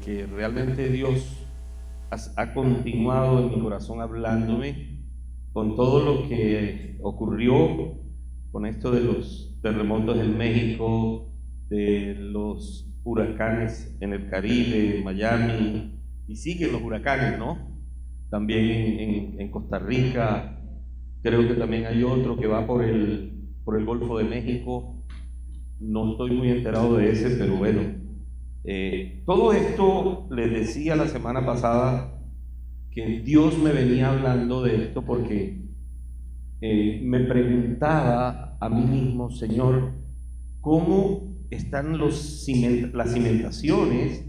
porque realmente Dios ha continuado en mi corazón hablándome con todo lo que ocurrió con esto de los terremotos en México, de los huracanes en el Caribe, en Miami, y siguen los huracanes, ¿no? También en Costa Rica, creo que también hay otro que va por el Golfo de México. No estoy muy enterado de ese, pero bueno. Todo esto les decía la semana pasada que Dios me venía hablando de esto porque me preguntaba a mí mismo, Señor, ¿cómo están las cimentaciones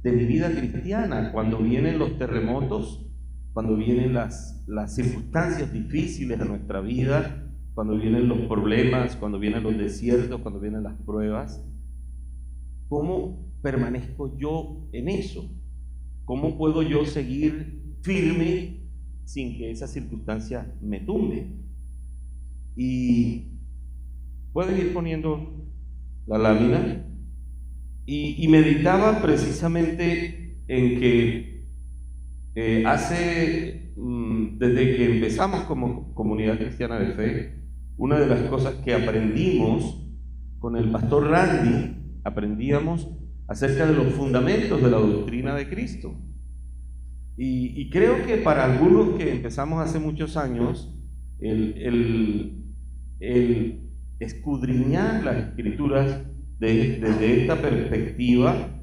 de mi vida cristiana cuando vienen los terremotos, cuando vienen las circunstancias difíciles de nuestra vida, cuando vienen los problemas, cuando vienen los desiertos, cuando vienen las pruebas? ¿Cómo permanezco yo en eso? ¿Cómo puedo yo seguir firme sin que esa circunstancia me tumbe? Y pueden ir poniendo la lámina. Y meditaba precisamente en que desde que empezamos como comunidad cristiana de fe, una de las cosas que aprendimos con el pastor Randy, aprendíamos acerca de los fundamentos de la doctrina de Cristo. Y creo que para algunos que empezamos hace muchos años, el escudriñar las escrituras desde esta perspectiva,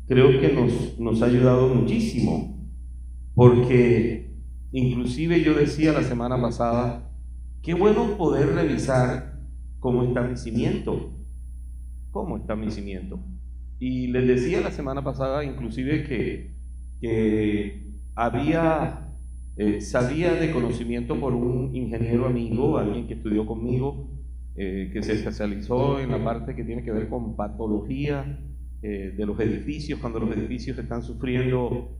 creo que nos ha ayudado muchísimo, porque inclusive yo decía la semana pasada, qué bueno poder revisar cómo está mi cimiento. ¿Cómo está mi cimiento? Y les decía la semana pasada inclusive que sabía de conocimiento por un ingeniero amigo, alguien que estudió conmigo, que se especializó en la parte que tiene que ver con patología de los edificios, cuando los edificios están sufriendo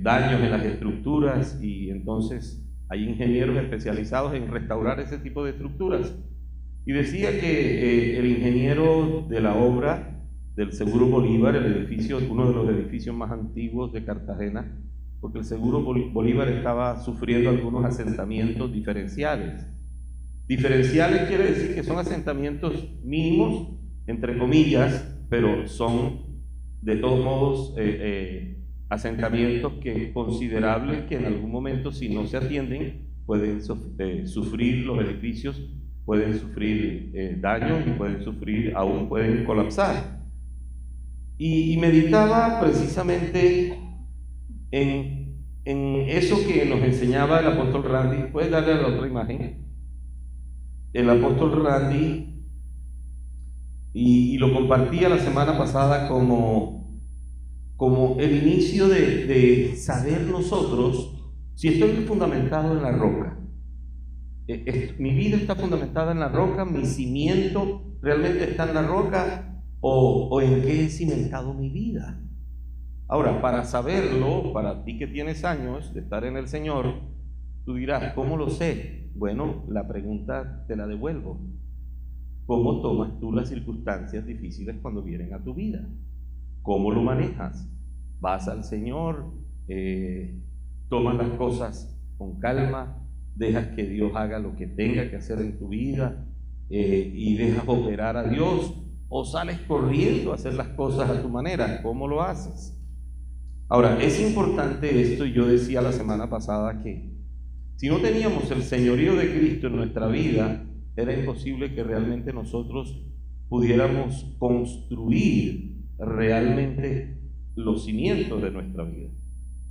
daños en las estructuras, y entonces hay ingenieros especializados en restaurar ese tipo de estructuras. Y decía que el ingeniero de la obra del Seguro Bolívar, el edificio, uno de los edificios más antiguos de Cartagena, porque el Seguro Bolívar estaba sufriendo algunos asentamientos diferenciales. Diferenciales quiere decir que son asentamientos mínimos, entre comillas, pero son de todos modos asentamientos considerables que en algún momento, si no se atienden, pueden sufrir los edificios, pueden sufrir daños y pueden colapsar. Y meditaba precisamente en eso que nos enseñaba el apóstol Randy. ¿Puedes darle a la otra imagen? El apóstol Randy, y lo compartía la semana pasada como el inicio de saber nosotros si estoy fundamentado en la roca. Mi vida está fundamentada en la roca, mi cimiento realmente está en la roca, o en qué he cimentado mi vida. Ahora, para saberlo, para ti que tienes años de estar en el Señor, tú dirás, ¿cómo lo sé? Bueno, la pregunta te la devuelvo. ¿Cómo tomas tú las circunstancias difíciles cuando vienen a tu vida? ¿Cómo lo manejas? ¿Vas al Señor? ¿Tomas las cosas con calma? ¿Dejas que Dios haga lo que tenga que hacer en tu vida? ¿Y dejas operar a Dios? ¿O sales corriendo a hacer las cosas a tu manera? ¿Cómo lo haces? Ahora, es importante esto, y yo decía la semana pasada que si no teníamos el señorío de Cristo en nuestra vida, era imposible que realmente nosotros pudiéramos construir realmente los cimientos de nuestra vida,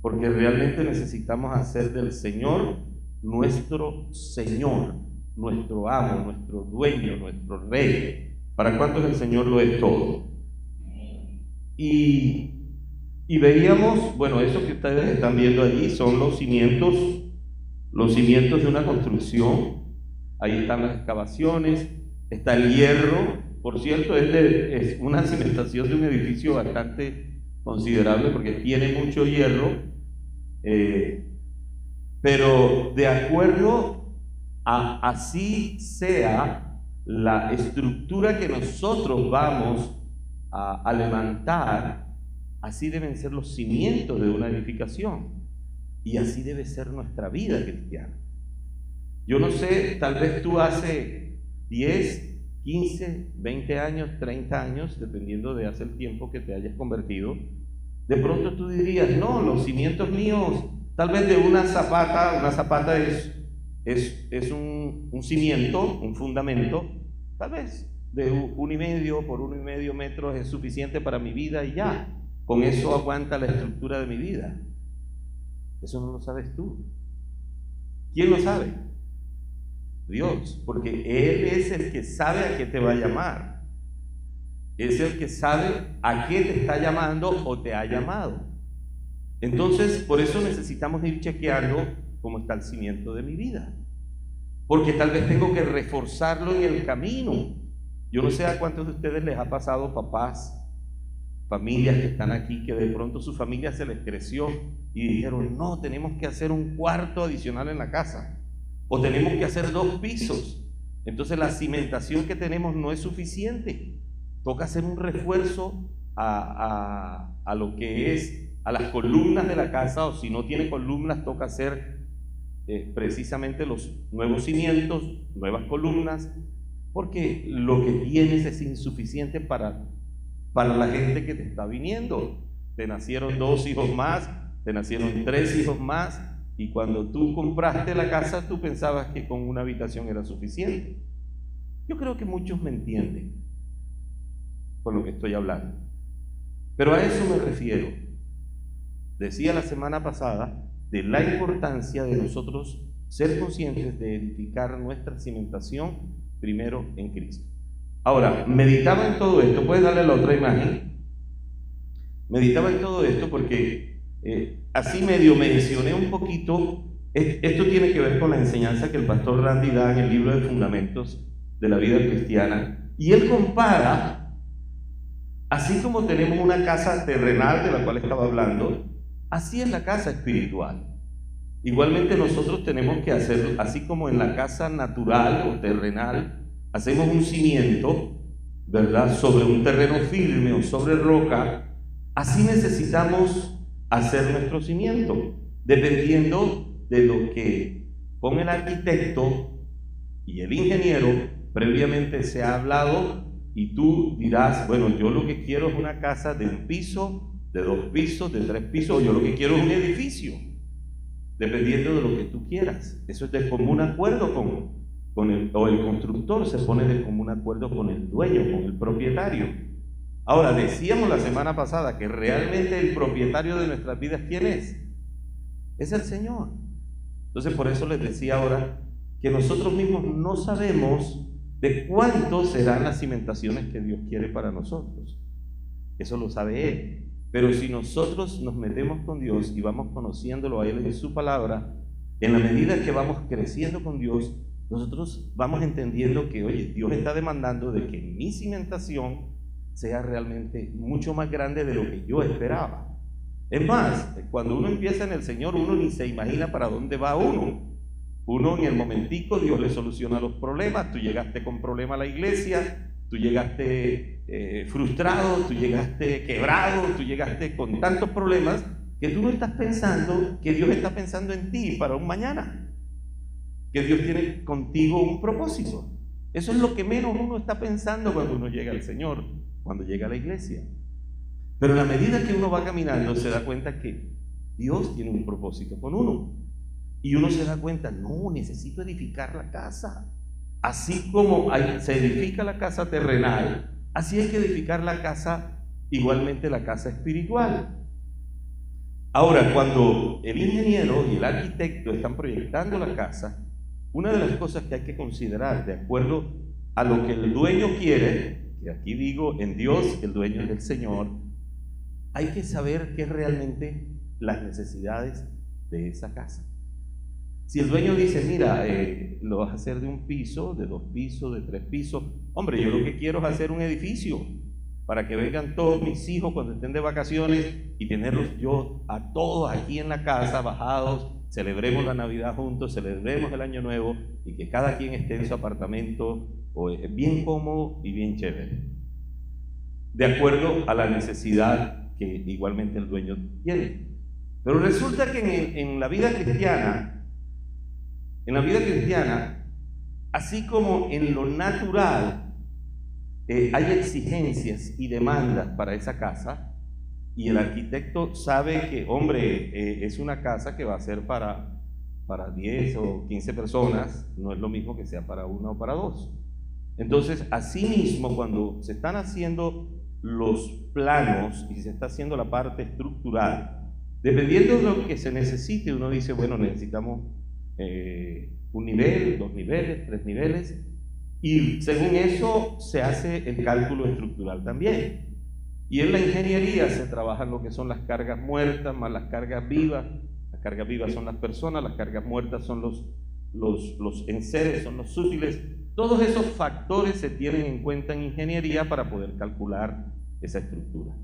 porque realmente necesitamos hacer del Señor nuestro Señor, nuestro amo, nuestro dueño, nuestro rey. ¿Para cuántos el Señor lo es todo? Y veíamos, bueno, eso que ustedes están viendo allí son los cimientos de una construcción. Ahí están las excavaciones, está el hierro. Por cierto, es una cimentación de un edificio bastante considerable porque tiene mucho hierro, pero de acuerdo a así sea la estructura que nosotros vamos a levantar, así deben ser los cimientos de una edificación. Y así debe ser nuestra vida cristiana. Yo no sé, tal vez tú hace 10, 15, 20 años, 30 años, dependiendo de hace el tiempo que te hayas convertido, de pronto tú dirías, no, los cimientos míos, tal vez de una zapata es un cimiento, un fundamento, tal vez de 1,5 por 1,5 metros es suficiente para mi vida y ya, con eso aguanta la estructura de mi vida. Eso no lo sabes tú. ¿Quién lo sabe? Dios, porque Él es el que sabe a qué te va a llamar. Es el que sabe a qué te está llamando o te ha llamado. Entonces, por eso necesitamos ir chequeando cómo está el cimiento de mi vida. Porque tal vez tengo que reforzarlo en el camino. Yo no sé a cuántos de ustedes les ha pasado, papás, familias que están aquí, que de pronto su familia se les creció y dijeron, no, tenemos que hacer un cuarto adicional en la casa, o tenemos que hacer 2 pisos. Entonces la cimentación que tenemos no es suficiente, toca hacer un refuerzo a lo que es a las columnas de la casa, o si no tiene columnas toca hacer precisamente los nuevos cimientos, nuevas columnas, porque lo que tienes es insuficiente para la gente que te está viniendo. Te nacieron 2 hijos más, te nacieron 3 hijos más, y cuando tú compraste la casa tú pensabas que con una habitación era suficiente. Yo creo que muchos me entienden con lo que estoy hablando, pero a eso me refiero. Decía la semana pasada de la importancia de nosotros ser conscientes de edificar nuestra cimentación primero en Cristo. Ahora, meditaba en todo esto. ¿Puedes darle la otra imagen? Meditaba en todo esto porque así medio mencioné un poquito. Esto tiene que ver con la enseñanza que el pastor Randy da en el libro de Fundamentos de la Vida Cristiana. Y él compara, así como tenemos una casa terrenal de la cual estaba hablando, así es la casa espiritual. Igualmente nosotros tenemos que hacer, así como en la casa natural o terrenal, hacemos un cimiento, ¿verdad?, sobre un terreno firme o sobre roca, así necesitamos hacer nuestro cimiento, dependiendo de lo que con el arquitecto y el ingeniero previamente se ha hablado, y tú dirás, bueno, yo lo que quiero es una casa de 1 piso, de 2 pisos, de 3 pisos, o yo lo que quiero es un edificio, dependiendo de lo que tú quieras. Eso es de común acuerdo con el constructor, se pone de común acuerdo con el dueño, con el propietario. Ahora, decíamos la semana pasada que realmente el propietario de nuestras vidas, ¿quién es? Es el Señor. Entonces, por eso les decía ahora que nosotros mismos no sabemos de cuánto serán las cimentaciones que Dios quiere para nosotros. Eso lo sabe Él. Pero si nosotros nos metemos con Dios y vamos conociéndolo a Él en su palabra, en la medida que vamos creciendo con Dios, nosotros vamos entendiendo que, oye, Dios está demandando de que mi cimentación sea realmente mucho más grande de lo que yo esperaba. Es más, cuando uno empieza en el Señor, uno ni se imagina para dónde va uno. Uno en el momentico, Dios le soluciona los problemas. Tú llegaste con problema a la iglesia, tú llegaste frustrado, tú llegaste quebrado, tú llegaste con tantos problemas que tú no estás pensando que Dios está pensando en ti para un mañana, que Dios tiene contigo un propósito. Eso es lo que menos uno está pensando cuando uno llega al Señor, cuando llega a la iglesia. Pero a la medida que uno va caminando se da cuenta que Dios tiene un propósito con uno. Y uno se da cuenta, no, necesito edificar la casa. Así como se edifica la casa terrenal, así hay que edificar la casa, igualmente la casa espiritual. Ahora, cuando el ingeniero y el arquitecto están proyectando la casa, una de las cosas que hay que considerar, de acuerdo a lo que el dueño quiere, que aquí digo en Dios, el dueño es el Señor, hay que saber qué es realmente las necesidades de esa casa. Si el dueño dice, mira, lo vas a hacer de 1 piso, de 2 pisos, de 3 pisos, hombre, yo lo que quiero es hacer un edificio para que vengan todos mis hijos cuando estén de vacaciones y tenerlos yo a todos aquí en la casa, bajados, celebremos la Navidad juntos, celebremos el Año Nuevo y que cada quien esté en su apartamento bien cómodo y bien chévere, de acuerdo a la necesidad que igualmente el dueño tiene. Pero resulta que en la vida cristiana, así como en lo natural, hay exigencias y demandas para esa casa, y el arquitecto sabe que, hombre, es una casa que va a ser para 10 o 15 personas, no es lo mismo que sea para una o para dos. Entonces, asimismo, cuando se están haciendo los planos y se está haciendo la parte estructural, dependiendo de lo que se necesite, uno dice, bueno, necesitamos un nivel, 2 niveles, 3 niveles, y según eso se hace el cálculo estructural también. Y en la ingeniería se trabajan lo que son las cargas muertas más las cargas vivas. Las cargas vivas son las personas, las cargas muertas son los enseres, son los útiles. Todos esos factores se tienen en cuenta en ingeniería para poder calcular esa estructura.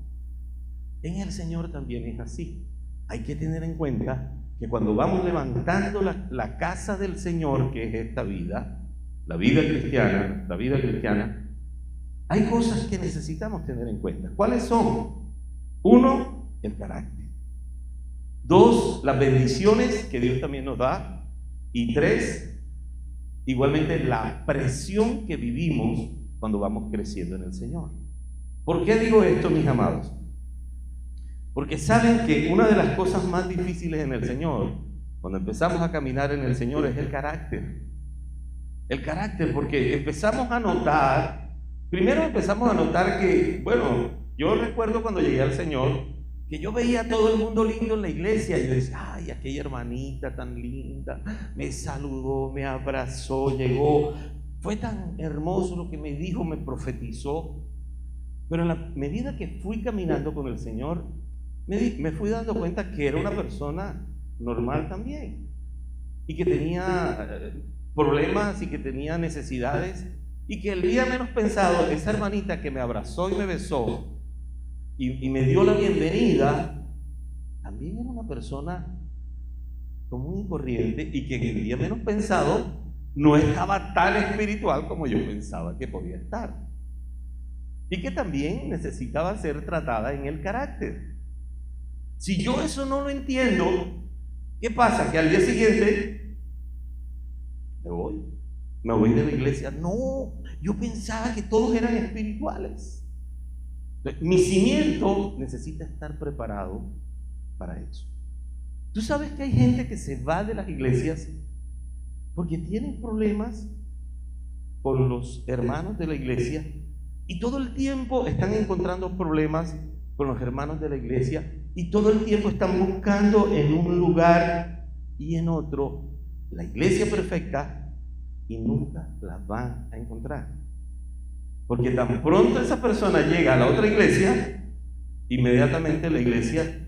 En el Señor también es así. Hay que tener en cuenta que cuando vamos levantando la casa del Señor, que es esta vida, la vida cristiana, hay cosas que necesitamos tener en cuenta. ¿Cuáles son? 1, el carácter. 2, las bendiciones que Dios también nos da. Y 3, igualmente la presión que vivimos cuando vamos creciendo en el Señor. ¿Por qué digo esto, mis amados? Porque saben que una de las cosas más difíciles en el Señor, cuando empezamos a caminar en el Señor, es el carácter. El carácter, porque empezamos a notar que, bueno, yo recuerdo cuando llegué al Señor, que yo veía a todo el mundo lindo en la iglesia, y yo decía, ay, aquella hermanita tan linda, me saludó, me abrazó, llegó, fue tan hermoso lo que me dijo, me profetizó. Pero en la medida que fui caminando con el Señor, me fui dando cuenta que era una persona normal también, y que tenía problemas y que tenía necesidades, y que el día menos pensado, esa hermanita que me abrazó y me besó y me dio la bienvenida, también era una persona común y corriente, y que en el día menos pensado no estaba tan espiritual como yo pensaba que podía estar, y que también necesitaba ser tratada en el carácter. Si yo eso no lo entiendo, ¿qué pasa? Que al día siguiente me voy de la iglesia. No, yo pensaba que todos eran espirituales. Mi cimiento necesita estar preparado para eso. Tú sabes que hay gente que se va de las iglesias porque tienen problemas con los hermanos de la iglesia, y todo el tiempo están encontrando problemas con los hermanos de la iglesia, y todo el tiempo están buscando en un lugar y en otro la iglesia perfecta, y nunca la van a encontrar. Porque tan pronto esa persona llega a la otra iglesia, inmediatamente la iglesia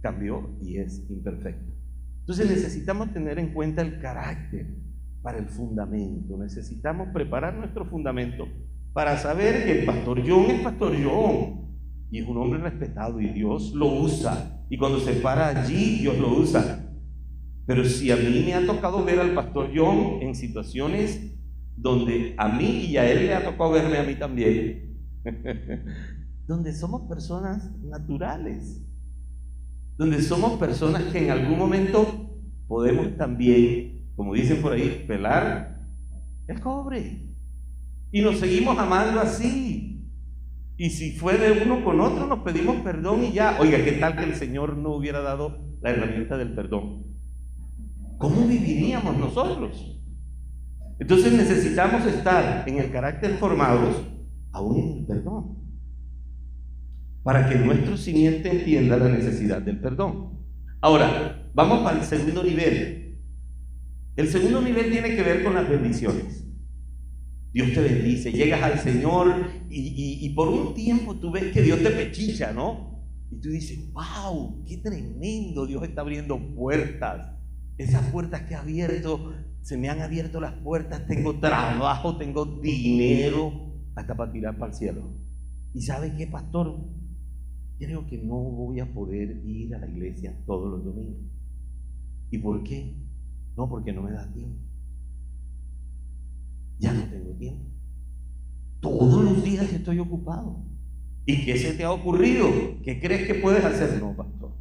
cambió y es imperfecta. Entonces necesitamos tener en cuenta el carácter para el fundamento. Necesitamos preparar nuestro fundamento para saber que el pastor John es pastor John, y es un hombre respetado, y Dios lo usa, y cuando se para allí Dios lo usa. Pero si a mí me ha tocado ver al pastor John en situaciones donde a mí y a él le ha tocado verme a mí también, donde somos personas naturales, donde somos personas que en algún momento podemos también, como dicen por ahí, pelar el cobre, y nos seguimos amando así. Y si fue de uno con otro, nos pedimos perdón y ya. Oiga, ¿qué tal que el Señor no hubiera dado la herramienta del perdón? ¿Cómo viviríamos nosotros? Entonces necesitamos estar en el carácter formados, aún en el perdón, para que nuestro simiente entienda la necesidad del perdón. Ahora, vamos para el segundo nivel. El segundo nivel tiene que ver con las bendiciones. Dios te bendice, llegas al Señor y por un tiempo tú ves que Dios te pechicha, ¿no? Y tú dices, wow, qué tremendo, Dios está abriendo puertas. Esas puertas que ha abierto, se me han abierto las puertas, tengo trabajo, tengo dinero, hasta para tirar para el cielo. ¿Y sabes qué, pastor? Creo que no voy a poder ir a la iglesia todos los domingos. ¿Y por qué? No, porque no me da tiempo. Ya no tengo tiempo. Todos los días estoy ocupado. ¿Y qué se te ha ocurrido? ¿Qué crees que puedes hacer? No, pastor.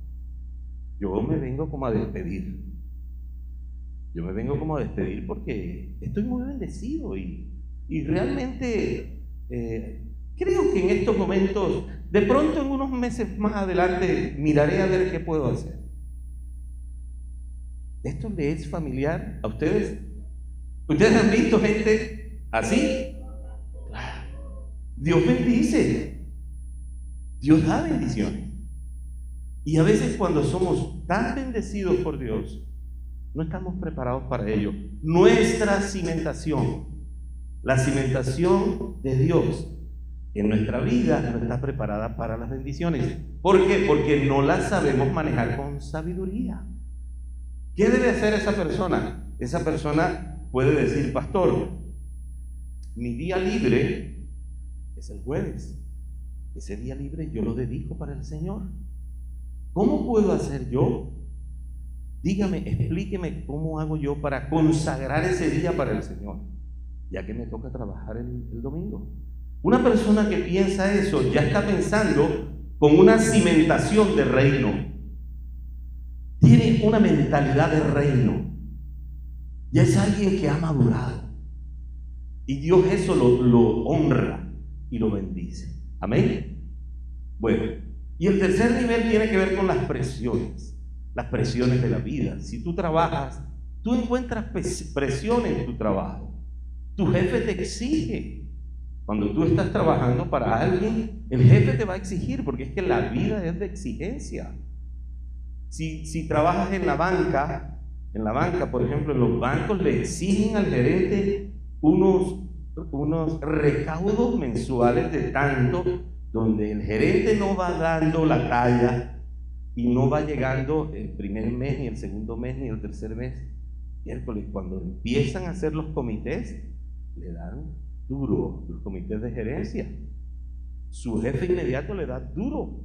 Yo me vengo como a despedir. Yo me vengo como a despedir porque estoy muy bendecido y realmente creo que en estos momentos, de pronto en unos meses más adelante, miraré a ver qué puedo hacer. ¿Esto le es familiar a ustedes? ¿Ustedes han visto gente así? Claro. Dios bendice. Dios da bendiciones. Y a veces cuando somos tan bendecidos por Dios, no estamos preparados para ello. Nuestra cimentación, la cimentación de Dios en nuestra vida no está preparada para las bendiciones. ¿Por qué? Porque no las sabemos manejar con sabiduría. ¿Qué debe hacer esa persona? Esa persona puede decir, pastor, mi día libre es el jueves. Ese día libre yo lo dedico para el Señor. ¿Cómo puedo hacer yo? Dígame, explíqueme cómo hago yo para consagrar ese día para el Señor, ya que me toca trabajar el domingo. Una persona que piensa eso ya está pensando con una cimentación de reino. Tiene una mentalidad de reino. Ya es alguien que ha madurado. Y Dios eso lo honra y lo bendice. Amén. Bueno, y el tercer nivel tiene que ver con las presiones de la vida. Si tú trabajas, tú encuentras presión en tu trabajo. Tu jefe te exige. Cuando tú estás trabajando para alguien, el jefe te va a exigir, porque es que la vida es de exigencia. Si trabajas en la banca, por ejemplo, en los bancos le exigen al gerente unos recaudos mensuales de tanto, donde el gerente no va dando la talla y no va llegando el primer mes, ni el segundo mes, ni el tercer mes. Miércoles, cuando empiezan a hacer los comités, le dan duro, los comités de gerencia. Su jefe inmediato le da duro.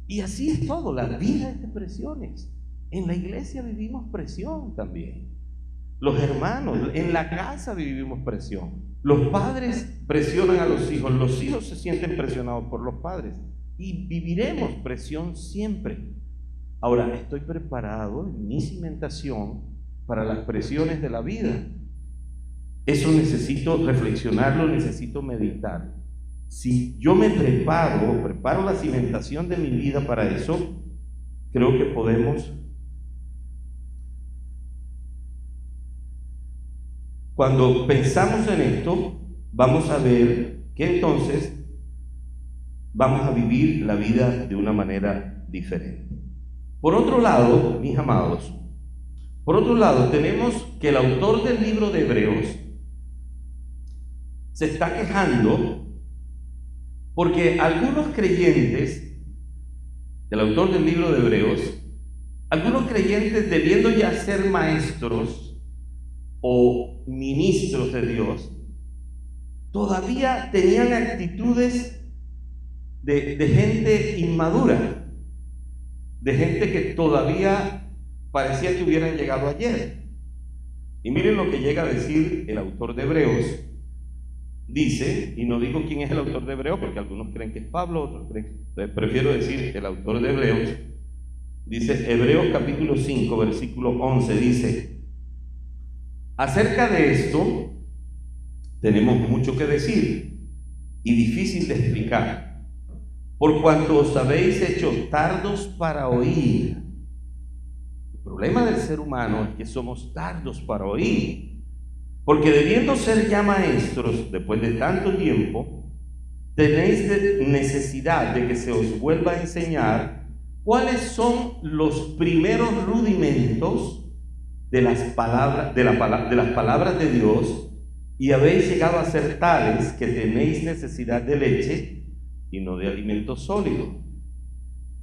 Y así es todo, la vida es de presiones. En la iglesia vivimos presión también. Los hermanos, en la casa vivimos presión. Los padres presionan a los hijos se sienten presionados por los padres. Y viviremos presión siempre. Ahora, estoy preparado en mi cimentación para las presiones de la vida. Eso necesito reflexionarlo, necesito meditar. Si yo me preparo la cimentación de mi vida para eso, creo que podemos. Cuando pensamos en esto, vamos a ver que entonces vamos a vivir la vida de una manera diferente. Por otro lado, mis amados, tenemos que el autor del libro de Hebreos se está quejando porque algunos creyentes, el autor del libro de Hebreos, algunos creyentes debiendo ya ser maestros o ministros de Dios, todavía tenían actitudes de gente inmadura, de gente que todavía parecía que hubieran llegado ayer. Y miren lo que llega a decir el autor de Hebreos. Dice, y no digo quién es el autor de Hebreos, porque algunos creen que es Pablo, otros creen, prefiero decir el autor de Hebreos. Dice Hebreos capítulo 5, versículo 11, dice: acerca de esto tenemos mucho que decir y difícil de explicar, por cuanto os habéis hecho tardos para oír. El problema del ser humano es que somos tardos para oír, porque debiendo ser ya maestros después de tanto tiempo, tenéis necesidad de que se os vuelva a enseñar cuáles son los primeros rudimentos de las palabras de Dios, y habéis llegado a ser tales que tenéis necesidad de leche y no de alimento sólido.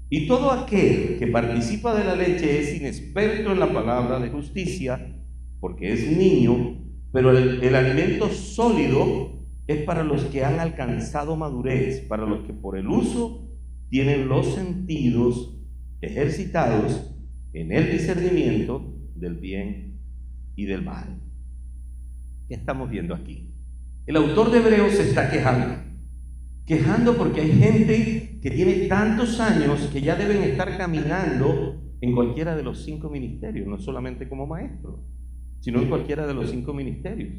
Y todo aquel que participa de la leche es inexperto en la palabra de justicia, porque es niño, pero el alimento sólido es para los que han alcanzado madurez, para los que por el uso tienen los sentidos ejercitados en el discernimiento del bien y del mal. ¿Qué estamos viendo aquí? El autor de Hebreos se está quejando quejando porque hay gente que tiene tantos años que ya deben estar caminando en cualquiera de los 5 ministerios, no solamente como maestro, sino en cualquiera de los 5 ministerios.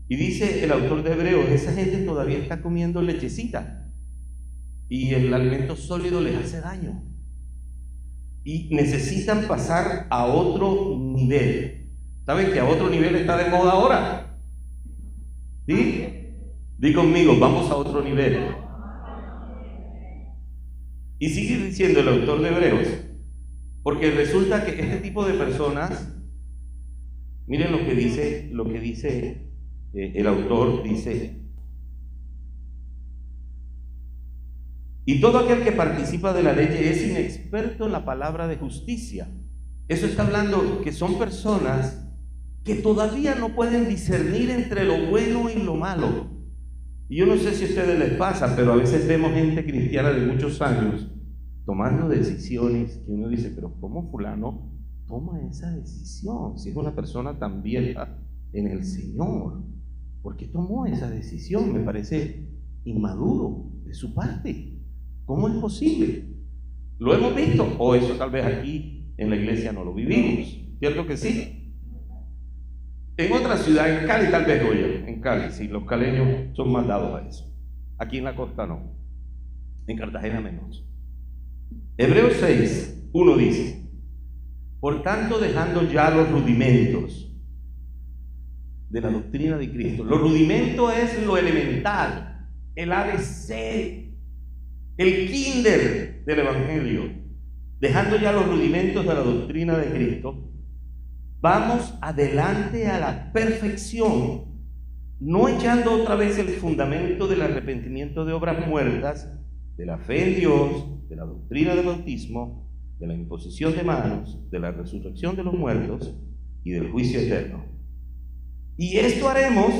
Y dice el autor de Hebreos, esa gente todavía está comiendo lechecita y el alimento sólido les hace daño y necesitan pasar a otro nivel. ¿Saben que a otro nivel está de moda ahora? ¿Sí? Di conmigo, vamos a otro nivel. Y sigue diciendo el autor de Hebreos, porque resulta que este tipo de personas, miren lo que dice el autor, dice: y todo aquel que participa de la ley es inexperto en la palabra de justicia. Eso está hablando que son personas que todavía no pueden discernir entre lo bueno y lo malo. Y yo no sé si a ustedes les pasa, pero a veces vemos gente cristiana de muchos años tomando decisiones que uno dice, pero ¿cómo fulano toma esa decisión? Si es una persona tan vieja en el Señor, ¿por qué tomó esa decisión? Me parece inmaduro de su parte. ¿Cómo es posible? ¿Lo hemos visto? O eso tal vez aquí en la iglesia no lo vivimos. ¿Cierto que sí? En otra ciudad, en Cali tal vez, oye, en Cali, sí, los caleños son más dados a eso. Aquí en la costa no, en Cartagena menos. Hebreos 6, 1 dice: por tanto, dejando ya los rudimentos de la doctrina de Cristo. Los rudimentos es lo elemental, el ABC, el kinder del Evangelio. Dejando ya los rudimentos de la doctrina de Cristo, vamos adelante a la perfección, no echando otra vez el fundamento del arrepentimiento de obras muertas, de la fe en Dios, de la doctrina del bautismo, de la imposición de manos, de la resurrección de los muertos y del juicio eterno. Y esto haremos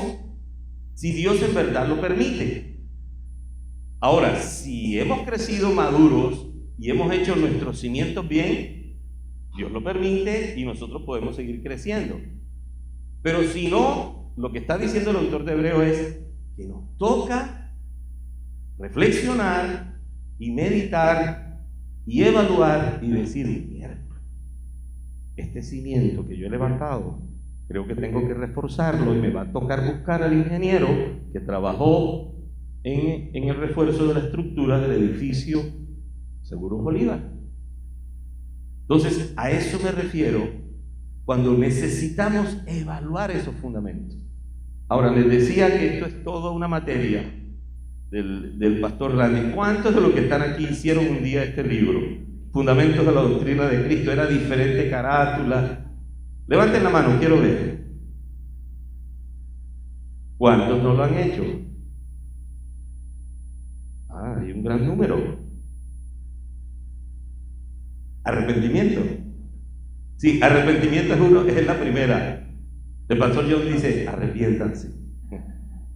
si Dios en verdad lo permite. Ahora, si hemos crecido maduros y hemos hecho nuestros cimientos bien, Dios lo permite y nosotros podemos seguir creciendo. Pero si no, lo que está diciendo el autor de Hebreos es que nos toca reflexionar y meditar y evaluar y decir, mierda, este cimiento que yo he levantado, creo que tengo que reforzarlo y me va a tocar buscar al ingeniero que trabajó en el refuerzo de la estructura del edificio Seguros Bolívar. Entonces, a eso me refiero cuando necesitamos evaluar esos fundamentos. Ahora, les decía que esto es toda una materia del pastor Randy. ¿Cuántos de los que están aquí hicieron un día este libro? Fundamentos de la doctrina de Cristo. Era diferente carátula. Levanten la mano, quiero ver. ¿Cuántos no lo han hecho? Hay un gran número. Arrepentimiento. Sí, arrepentimiento es la primera. El pastor John dice, arrepiéntanse.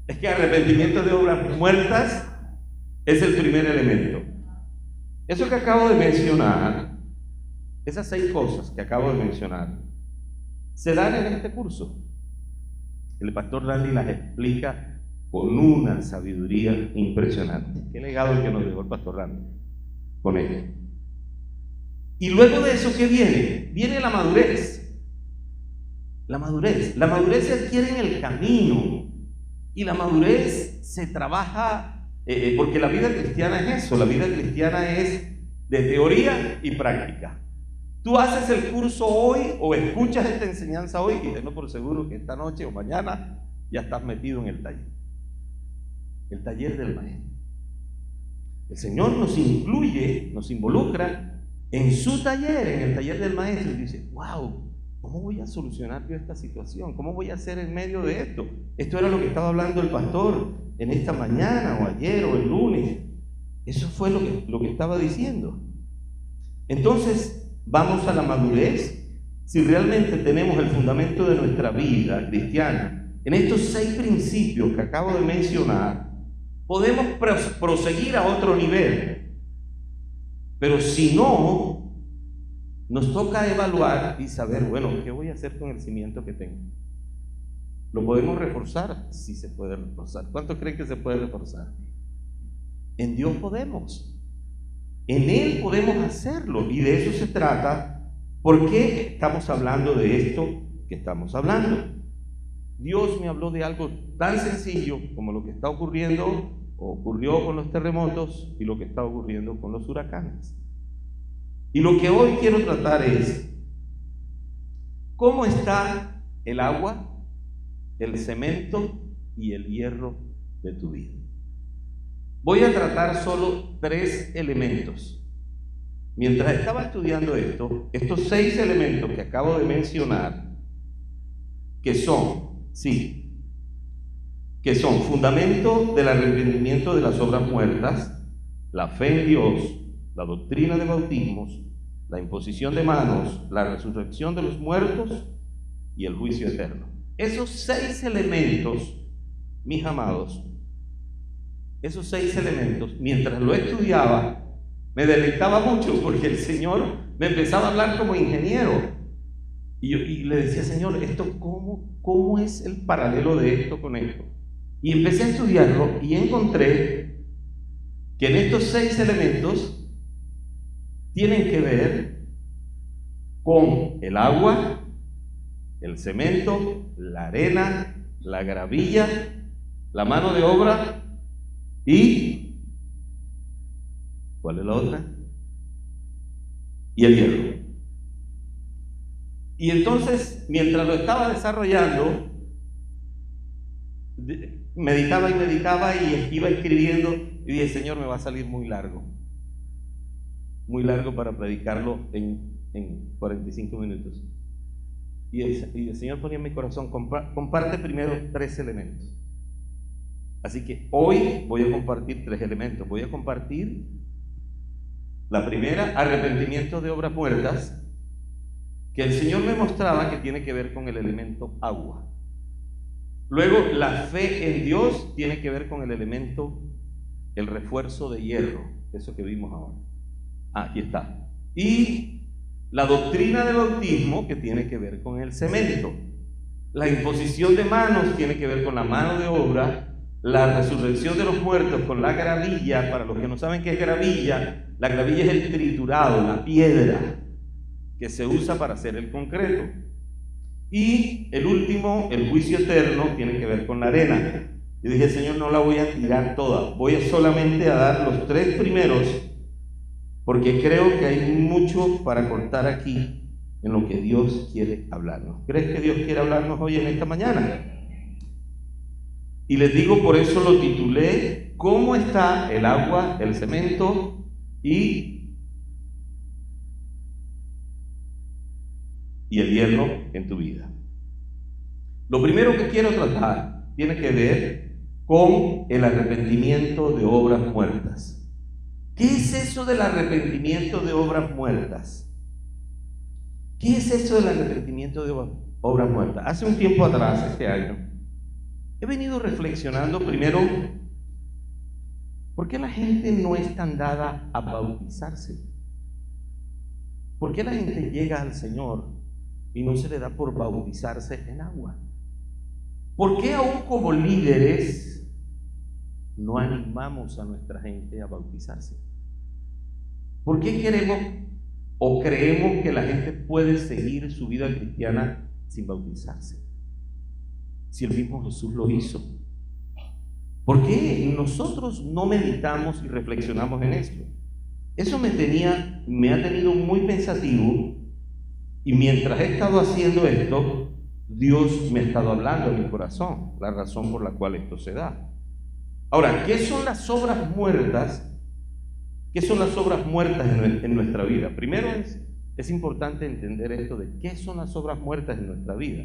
Es que arrepentimiento de obras muertas es el primer elemento. Eso que acabo de mencionar, esas 6 cosas que acabo de mencionar, se dan en este curso. El pastor Randy las explica con una sabiduría impresionante. Qué legado el que nos dejó el pastor Randy con ello. Y luego de eso, ¿qué viene? Viene la madurez. La madurez se adquiere en el camino. Y la madurez se trabaja, porque la vida cristiana es eso. La vida cristiana es de teoría y práctica. Tú haces el curso hoy o escuchas esta enseñanza hoy y tengo por seguro que esta noche o mañana ya estás metido en el taller. El taller del maestro. El Señor nos incluye, nos involucra en su taller, en el taller del maestro, y dice, wow, ¿cómo voy a solucionar yo esta situación? ¿Cómo voy a hacer en medio de esto? Esto era lo que estaba hablando el pastor en esta mañana, o ayer, o el lunes. Eso fue lo que estaba diciendo. Entonces, vamos a la madurez. Si realmente tenemos el fundamento de nuestra vida cristiana en estos 6 principios que acabo de mencionar, podemos proseguir a otro nivel. Pero si no, nos toca evaluar y saber, bueno, ¿qué voy a hacer con el cimiento que tengo? ¿Lo podemos reforzar? Sí se puede reforzar. ¿Cuántos creen que se puede reforzar? En Dios podemos. En Él podemos hacerlo. Y de eso se trata. ¿Por qué estamos hablando de esto que estamos hablando? Dios me habló de algo tan sencillo como lo que está ocurriendo o ocurrió con los terremotos y lo que está ocurriendo con los huracanes. Y lo que hoy quiero tratar es cómo está el agua, el cemento y el hierro de tu vida. Voy a tratar solo 3 elementos. Mientras estaba estudiando esto, estos 6 elementos que acabo de mencionar, que son fundamento del arrepentimiento de las obras muertas, la fe en Dios, la doctrina de bautismos, la imposición de manos, la resurrección de los muertos y el juicio eterno. Esos 6 elementos, mis amados, esos 6 elementos, mientras lo estudiaba, me deleitaba mucho porque el Señor me empezaba a hablar como ingeniero. Y le decía, Señor, ¿esto cómo es el paralelo de esto con esto? Y empecé a estudiarlo y encontré que en estos 6 elementos tienen que ver con el agua, el cemento, la arena, la gravilla, la mano de obra y ¿cuál es la otra? Y el hierro. Y entonces, mientras lo estaba desarrollando, meditaba y iba escribiendo y dije, Señor, me va a salir muy largo para predicarlo en 45 minutos. Y el Señor ponía en mi corazón, comparte primero 3 elementos. Así que hoy voy a compartir 3 elementos. Voy a compartir la primera, arrepentimiento de obras muertas, que el Señor me mostraba que tiene que ver con el elemento agua. Luego, la fe en Dios tiene que ver con el elemento, el refuerzo de hierro, eso que vimos ahora. Aquí está. Y la doctrina del bautismo, que tiene que ver con el cemento. La imposición de manos tiene que ver con la mano de obra. La resurrección de los muertos con la gravilla. Para los que no saben qué es gravilla, la gravilla es el triturado, la piedra que se usa para hacer el concreto. Y el último, el juicio eterno, tiene que ver con la arena. Yo dije, Señor, no la voy a tirar toda, voy solamente a dar los 3 primeros, porque creo que hay mucho para cortar aquí en lo que Dios quiere hablarnos. ¿Crees que Dios quiere hablarnos hoy en esta mañana? Y les digo, por eso lo titulé, ¿cómo está el agua, el cemento y el hierro en tu vida? Lo primero que quiero tratar tiene que ver con el arrepentimiento de obras muertas. ¿Qué es eso del arrepentimiento de obras muertas? ¿Qué es eso del arrepentimiento de obras muertas? Hace un tiempo atrás, este año, he venido reflexionando primero, ¿por qué la gente no es tan dada a bautizarse? ¿Por qué la gente llega al Señor y no se le da por bautizarse en agua? ¿Por qué aún como líderes no animamos a nuestra gente a bautizarse? ¿Por qué queremos o creemos que la gente puede seguir su vida cristiana sin bautizarse? Si el mismo Jesús lo hizo. ¿Por qué nosotros no meditamos y reflexionamos en esto? Eso me ha tenido muy pensativo. Y mientras he estado haciendo esto, Dios me ha estado hablando en mi corazón, la razón por la cual esto se da. Ahora, ¿qué son las obras muertas? ¿Qué son las obras muertas en nuestra vida? Primero es importante entender esto de qué son las obras muertas en nuestra vida.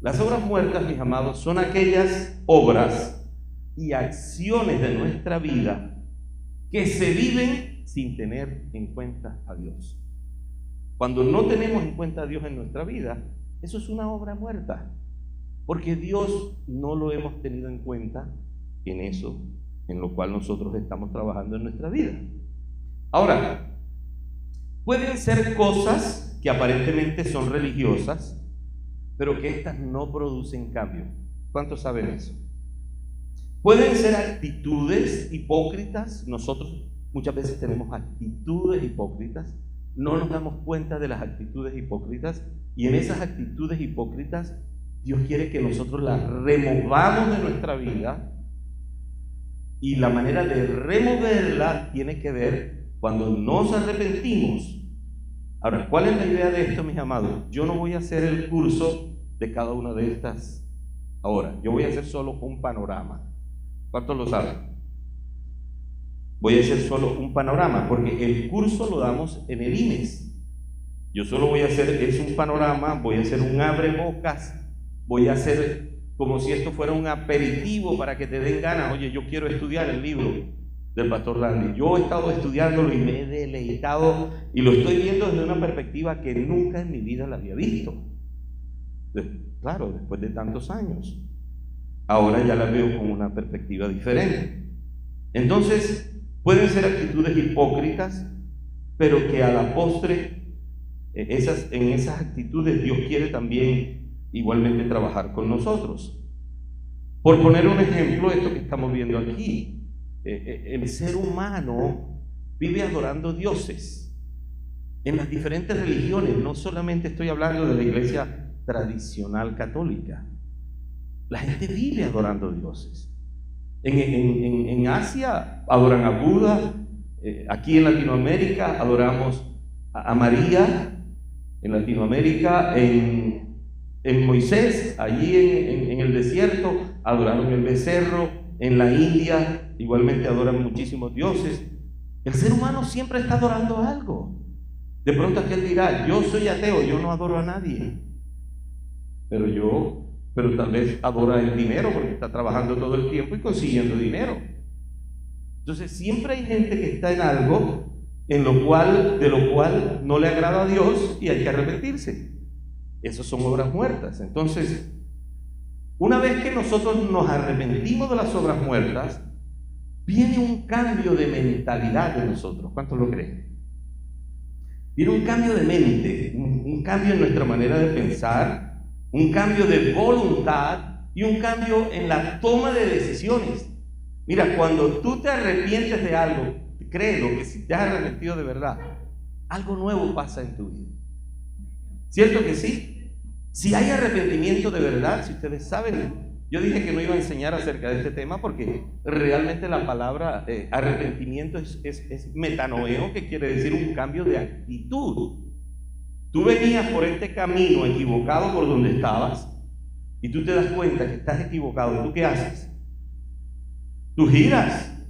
Las obras muertas, mis amados, son aquellas obras y acciones de nuestra vida que se viven sin tener en cuenta a Dios. Cuando no tenemos en cuenta a Dios en nuestra vida, eso es una obra muerta, porque Dios no lo hemos tenido en cuenta en eso, en lo cual nosotros estamos trabajando en nuestra vida. Ahora, pueden ser cosas que aparentemente son religiosas, pero que estas no producen cambio. ¿Cuántos saben eso? Pueden ser actitudes hipócritas. Nosotros muchas veces tenemos actitudes hipócritas, no nos damos cuenta de las actitudes hipócritas, y en esas actitudes hipócritas Dios quiere que nosotros las removamos de nuestra vida, y la manera de removerla tiene que ver cuando nos arrepentimos. Ahora, ¿cuál es la idea de esto, mis amados? Yo no voy a hacer el curso de cada una de estas ahora, yo voy a hacer solo un panorama. ¿Cuántos lo saben? Voy a hacer solo un panorama, porque el curso lo damos en el INES. Yo solo voy a hacer, es un panorama, voy a hacer un abrebocas, voy a hacer como si esto fuera un aperitivo para que te den ganas. Oye, yo quiero estudiar el libro del pastor Randy. Yo he estado estudiándolo y me he deleitado, y lo estoy viendo desde una perspectiva que nunca en mi vida la había visto. Claro, después de tantos años. Ahora ya la veo con una perspectiva diferente. Entonces, pueden ser actitudes hipócritas, pero que a la postre, en esas actitudes Dios quiere también igualmente trabajar con nosotros. Por poner un ejemplo, esto que estamos viendo aquí, el ser humano vive adorando dioses en las diferentes religiones. No solamente estoy hablando de la iglesia tradicional católica. La gente vive adorando dioses. En Asia adoran a Buda, aquí en Latinoamérica adoramos a María, en Latinoamérica, en Moisés, allí en el desierto adoraron el becerro, en la India igualmente adoran muchísimos dioses. El ser humano siempre está adorando algo. De pronto aquel dirá: yo soy ateo, yo no adoro a nadie, pero tal vez adora el dinero porque está trabajando todo el tiempo y consiguiendo dinero. Entonces siempre hay gente que está en algo de lo cual no le agrada a Dios, y hay que arrepentirse. Esas son obras muertas. Entonces, una vez que nosotros nos arrepentimos de las obras muertas, viene un cambio de mentalidad de nosotros. ¿Cuántos lo creen? Viene un cambio de mente, un cambio en nuestra manera de pensar, un cambio de voluntad y un cambio en la toma de decisiones. Mira, cuando tú te arrepientes de algo, créelo que si te has arrepentido de verdad, algo nuevo pasa en tu vida. ¿Cierto que sí? Si hay arrepentimiento de verdad, si ustedes saben, yo dije que no iba a enseñar acerca de este tema porque realmente la palabra arrepentimiento es metanoeo, que quiere decir un cambio de actitud. Tú venías por este camino equivocado por donde estabas, y tú te das cuenta que estás equivocado. ¿Y tú qué haces? Tú giras.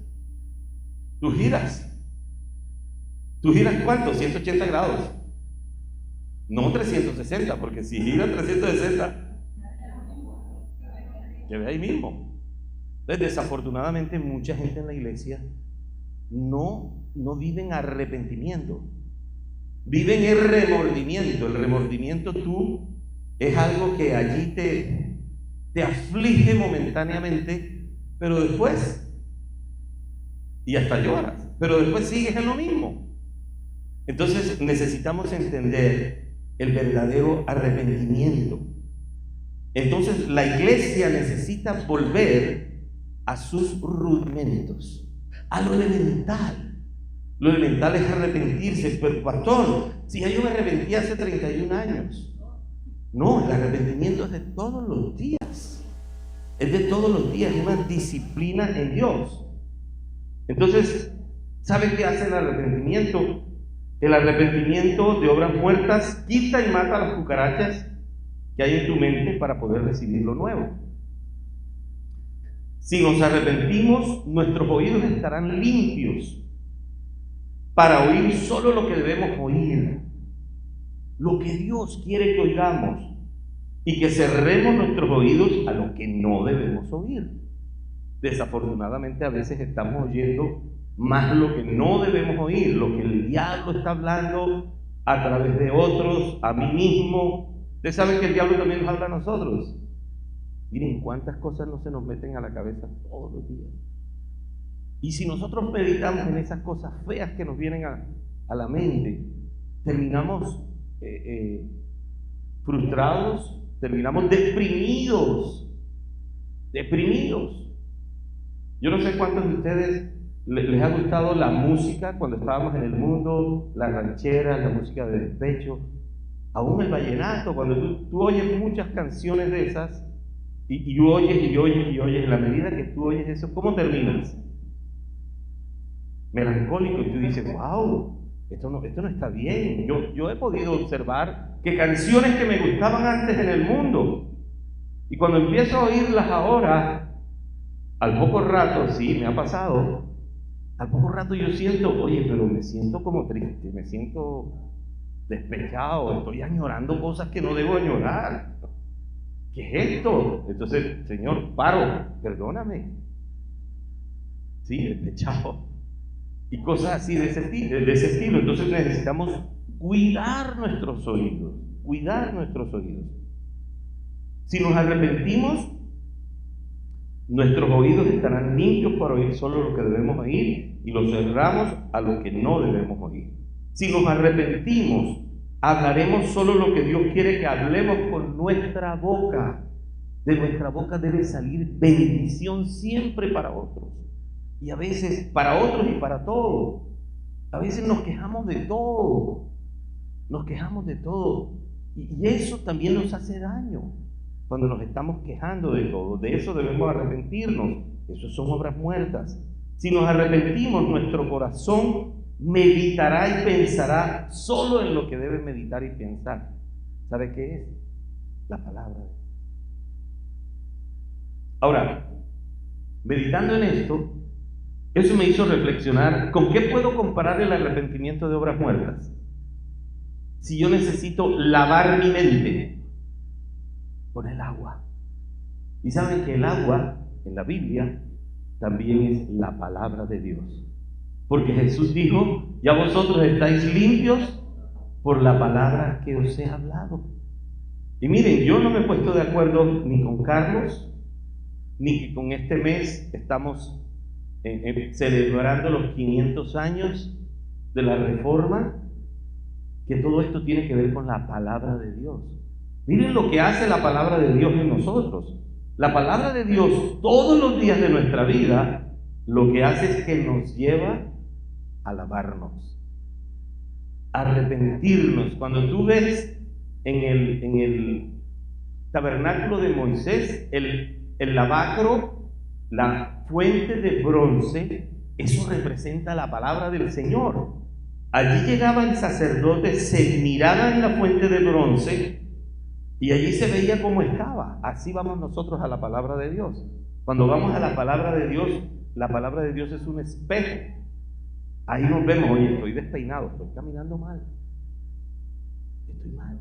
Tú giras. ¿Tú giras cuánto? 180 grados. No 360, porque si giras 360, que ve ahí mismo. Entonces, desafortunadamente, mucha gente en la iglesia no vive en arrepentimiento. Viven el remordimiento. El remordimiento es algo que allí te aflige momentáneamente, pero después, y hasta lloras, pero después sigues en lo mismo. Entonces necesitamos entender el verdadero arrepentimiento. Entonces la iglesia necesita volver a sus rudimentos, a lo elemental. Lo elemental es arrepentirse. Pero pastor, si ya yo me arrepentí hace 31 años. No, el arrepentimiento es de todos los días. Es de todos los días, es una disciplina en Dios. Entonces, ¿sabe qué hace el arrepentimiento? El arrepentimiento de obras muertas quita y mata las cucarachas que hay en tu mente para poder recibir lo nuevo. Si nos arrepentimos, nuestros oídos estarán limpios para oír solo lo que debemos oír, lo que Dios quiere que oigamos, y que cerremos nuestros oídos a lo que no debemos oír. Desafortunadamente a veces estamos oyendo más lo que no debemos oír, lo que el diablo está hablando a través de otros, a mí mismo. Ustedes saben que el diablo también nos habla a nosotros. Miren cuántas cosas no se nos meten a la cabeza todos los días. Y si nosotros meditamos en esas cosas feas que nos vienen a la mente, terminamos frustrados, terminamos deprimidos. Yo no sé cuántos de ustedes les ha gustado la música cuando estábamos en el mundo, la ranchera, la música de despecho, aún el vallenato, cuando tú oyes muchas canciones de esas y oyes y oyes y oyes, en la medida que tú oyes eso, ¿cómo terminas? Melancólico, y tú dices, wow, esto no está bien. Yo he podido observar que canciones que me gustaban antes en el mundo, y cuando empiezo a oírlas ahora, al poco rato, sí, me ha pasado, al poco rato yo siento, oye, pero me siento como triste, me siento despechado, estoy añorando cosas que no debo añorar. ¿Qué es esto? Entonces, Señor, paro, perdóname. Sí, despechado. Y cosas así de ese estilo. Entonces necesitamos cuidar nuestros oídos, cuidar nuestros oídos. Si nos arrepentimos, nuestros oídos estarán limpios para oír solo lo que debemos oír y los cerramos a lo que no debemos oír. Si nos arrepentimos, hablaremos solo lo que Dios quiere que hablemos con nuestra boca. De nuestra boca debe salir bendición siempre para otros. Y a veces para otros y para todos. A veces nos quejamos de todo. Nos quejamos de todo. Y eso también nos hace daño. Cuando nos estamos quejando de todo, de eso debemos arrepentirnos. Eso son obras muertas. Si nos arrepentimos, nuestro corazón meditará y pensará solo en lo que debe meditar y pensar. ¿Sabe qué es? La palabra. Ahora, meditando en esto, eso me hizo reflexionar, ¿con qué puedo comparar el arrepentimiento de obras muertas? Si yo necesito lavar mi mente con el agua. Y saben que el agua en la Biblia también es la palabra de Dios. Porque Jesús dijo, ya vosotros estáis limpios por la palabra que os he hablado. Y miren, yo no me he puesto de acuerdo ni con Carlos, ni que con este mes estamos celebrando los 500 años de la Reforma, que todo esto tiene que ver con la palabra de Dios. Miren lo que hace la palabra de Dios en nosotros. La palabra de Dios todos los días de nuestra vida lo que hace es que nos lleva a lavarnos, a arrepentirnos. Cuando tú ves en el tabernáculo de Moisés, el lavacro, la fuente de bronce, eso representa la palabra del Señor. Allí llegaba el sacerdote, se miraba en la fuente de bronce y allí se veía cómo estaba. Así vamos nosotros a la palabra de Dios. Cuando vamos a la palabra de Dios, la palabra de Dios es un espejo. Ahí nos vemos, oye, estoy despeinado, estoy caminando mal, estoy mal.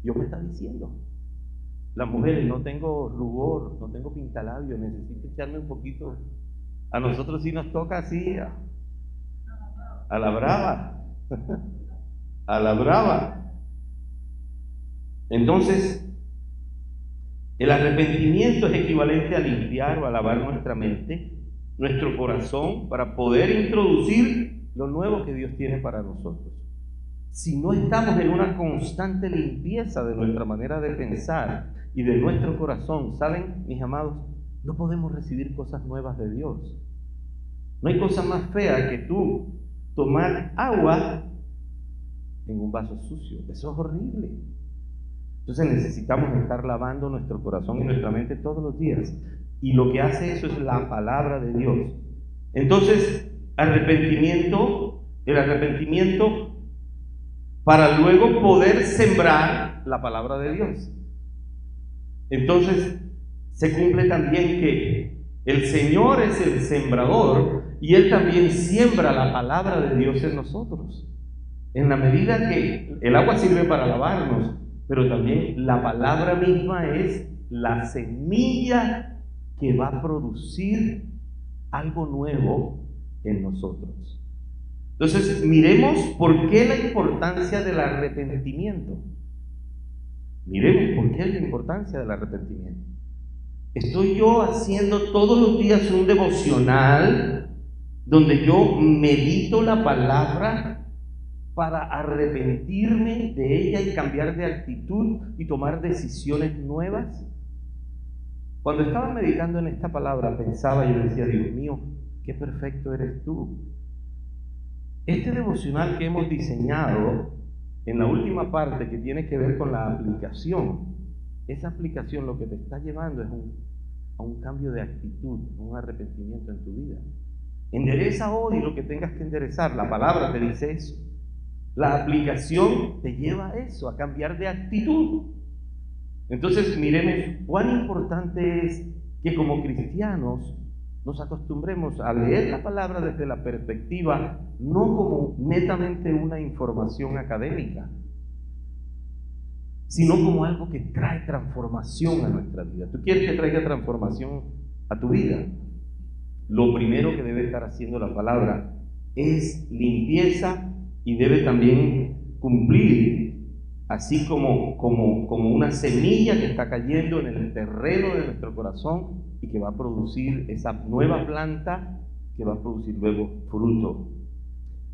Dios me está diciendo, las mujeres, no tengo rubor, no tengo pintalabio, necesito echarme un poquito. A nosotros sí nos toca así, a la brava, a la brava. Entonces, el arrepentimiento es equivalente a limpiar o a lavar nuestra mente, nuestro corazón, para poder introducir lo nuevo que Dios tiene para nosotros. Si no estamos en una constante limpieza de nuestra manera de pensar y de nuestro corazón, ¿saben, mis amados? No podemos recibir cosas nuevas de Dios. No hay cosa más fea que tú tomar agua en un vaso sucio. Eso es horrible. Entonces necesitamos estar lavando nuestro corazón y nuestra mente todos los días. Y lo que hace eso es la palabra de Dios. Entonces, el arrepentimiento para luego poder sembrar la palabra de Dios. Entonces, se cumple también que el Señor es el sembrador y Él también siembra la palabra de Dios en nosotros. En la medida que el agua sirve para lavarnos, pero también la palabra misma es la semilla que va a producir algo nuevo en nosotros. Entonces, miremos por qué la importancia del arrepentimiento. Miremos por qué es la importancia del arrepentimiento. Estoy yo haciendo todos los días un devocional donde yo medito la palabra para arrepentirme de ella y cambiar de actitud y tomar decisiones nuevas. Cuando estaba meditando en esta palabra, pensaba y decía, Dios mío, qué perfecto eres tú. Este devocional que hemos diseñado en la última parte, que tiene que ver con la aplicación, esa aplicación lo que te está llevando es a un cambio de actitud, un arrepentimiento en tu vida. Endereza hoy lo que tengas que enderezar. La palabra te dice eso. La aplicación te lleva a eso, a cambiar de actitud. Entonces miremos cuán importante es que como cristianos nos acostumbremos a leer la palabra desde la perspectiva no como netamente una información académica, sino como algo que trae transformación a nuestra vida. ¿Tú quieres que traiga transformación a tu vida? Lo primero que debe estar haciendo la palabra es limpieza, y debe también cumplir, así como una semilla que está cayendo en el terreno de nuestro corazón y que va a producir esa nueva planta que va a producir luego fruto.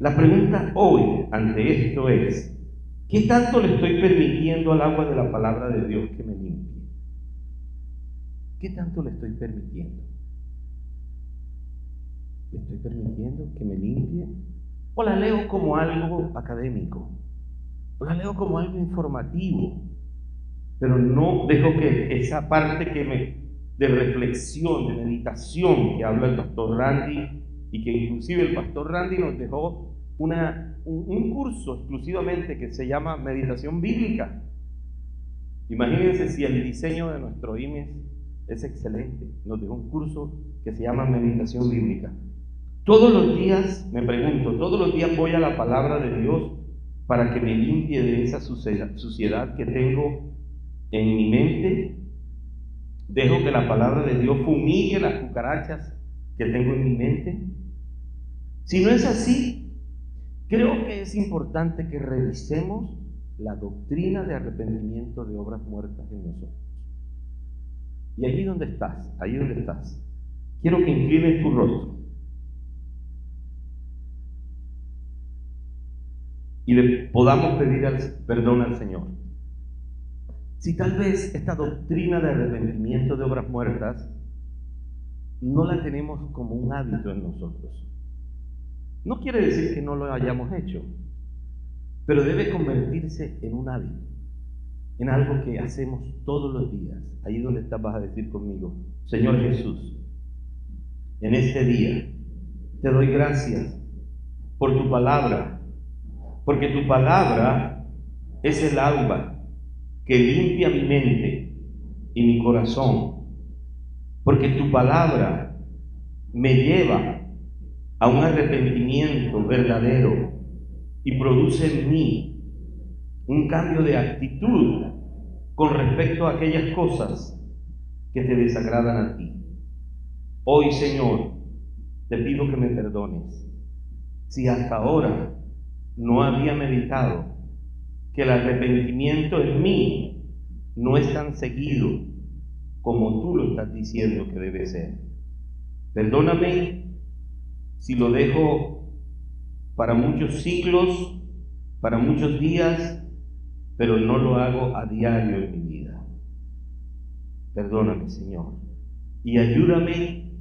La pregunta hoy ante esto es: ¿qué tanto le estoy permitiendo al agua de la palabra de Dios que me limpie? ¿Qué tanto le estoy permitiendo? ¿Le estoy permitiendo que me limpie? ¿O la leo como algo académico? ¿O la leo como algo informativo? Pero no dejo que esa parte de reflexión, de meditación que habla el pastor Randy, y que inclusive el pastor Randy nos dejó un curso exclusivamente que se llama Meditación Bíblica. Imagínense si el diseño de nuestro IMES es excelente. Nos dejó un curso que se llama Meditación Bíblica. Todos los días, me pregunto, todos los días voy a la palabra de Dios para que me limpie de esa suciedad que tengo en mi mente. Dejo que la palabra de Dios fumigue las cucarachas que tengo en mi mente. Si no es así, creo que es importante que revisemos la doctrina de arrepentimiento de obras muertas en nosotros. Y allí donde estás, quiero que inclines tu rostro y le podamos pedir perdón al Señor. Si tal vez esta doctrina de arrepentimiento de obras muertas no la tenemos como un hábito en nosotros, no quiere decir que no lo hayamos hecho, pero debe convertirse en un hábito, en algo que hacemos todos los días. Ahí donde estás vas a decir conmigo: Señor Jesús, en este día te doy gracias por tu palabra, porque tu palabra es el agua que limpia mi mente y mi corazón, porque tu palabra me lleva a un arrepentimiento verdadero y produce en mí un cambio de actitud con respecto a aquellas cosas que te desagradan a ti. Hoy, Señor, te pido que me perdones si hasta ahora no había meditado que el arrepentimiento en mí no es tan seguido como tú lo estás diciendo que debe ser. Perdóname si lo dejo para muchos siglos, para muchos días, pero no lo hago a diario en mi vida. Perdóname, Señor, y ayúdame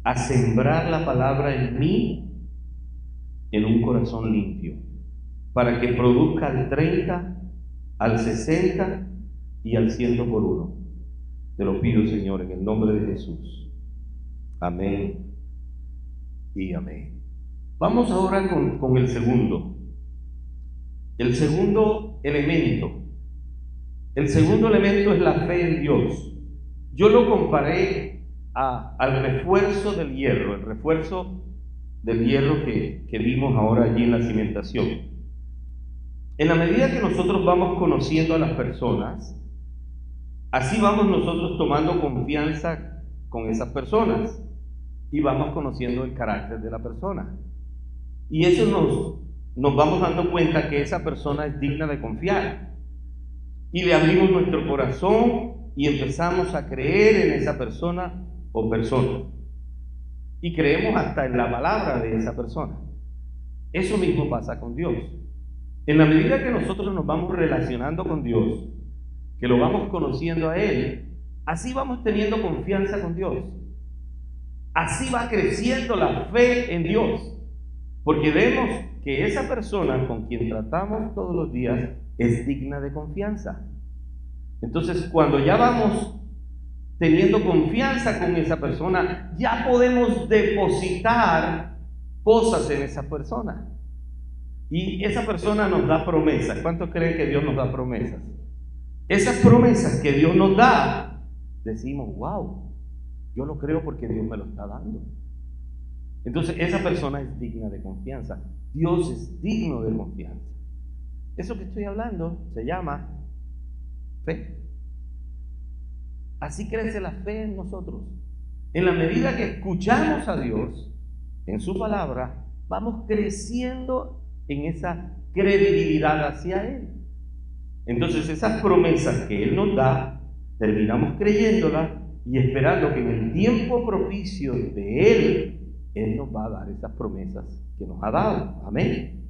a sembrar la palabra en mí en un corazón limpio, para que produzca al 30, al 60 y al 100 por uno. Te lo pido, Señor, en el nombre de Jesús. Amén y amén. Vamos ahora con el segundo. El segundo elemento. El segundo elemento es la fe en Dios. Yo lo comparé al refuerzo del hierro, el refuerzo del hierro que vimos ahora allí en la cimentación. En la medida que nosotros vamos conociendo a las personas, así vamos nosotros tomando confianza con esas personas y vamos conociendo el carácter de la persona. Y eso nos vamos dando cuenta que esa persona es digna de confiar. Y le abrimos nuestro corazón y empezamos a creer en esa persona o personas. Y creemos hasta en la palabra de esa persona. Eso mismo pasa con Dios. En la medida que nosotros nos vamos relacionando con Dios, que lo vamos conociendo a Él, así vamos teniendo confianza con Dios. Así va creciendo la fe en Dios. Porque vemos que esa persona con quien tratamos todos los días es digna de confianza. Entonces, cuando ya vamos teniendo confianza con esa persona, ya podemos depositar cosas en esa persona. Y esa persona nos da promesas. ¿Cuántos creen que Dios nos da promesas? Esas promesas que Dios nos da, decimos, wow, yo lo creo porque Dios me lo está dando. Entonces, esa persona es digna de confianza. Dios es digno de confianza. Eso que estoy hablando se llama fe. Así crece la fe en nosotros. En la medida que escuchamos a Dios en su palabra, vamos creciendo en esa credibilidad hacia Él. Entonces, esas promesas que Él nos da, terminamos creyéndolas y esperando que en el tiempo propicio de Él nos va a dar esas promesas que nos ha dado. Amén.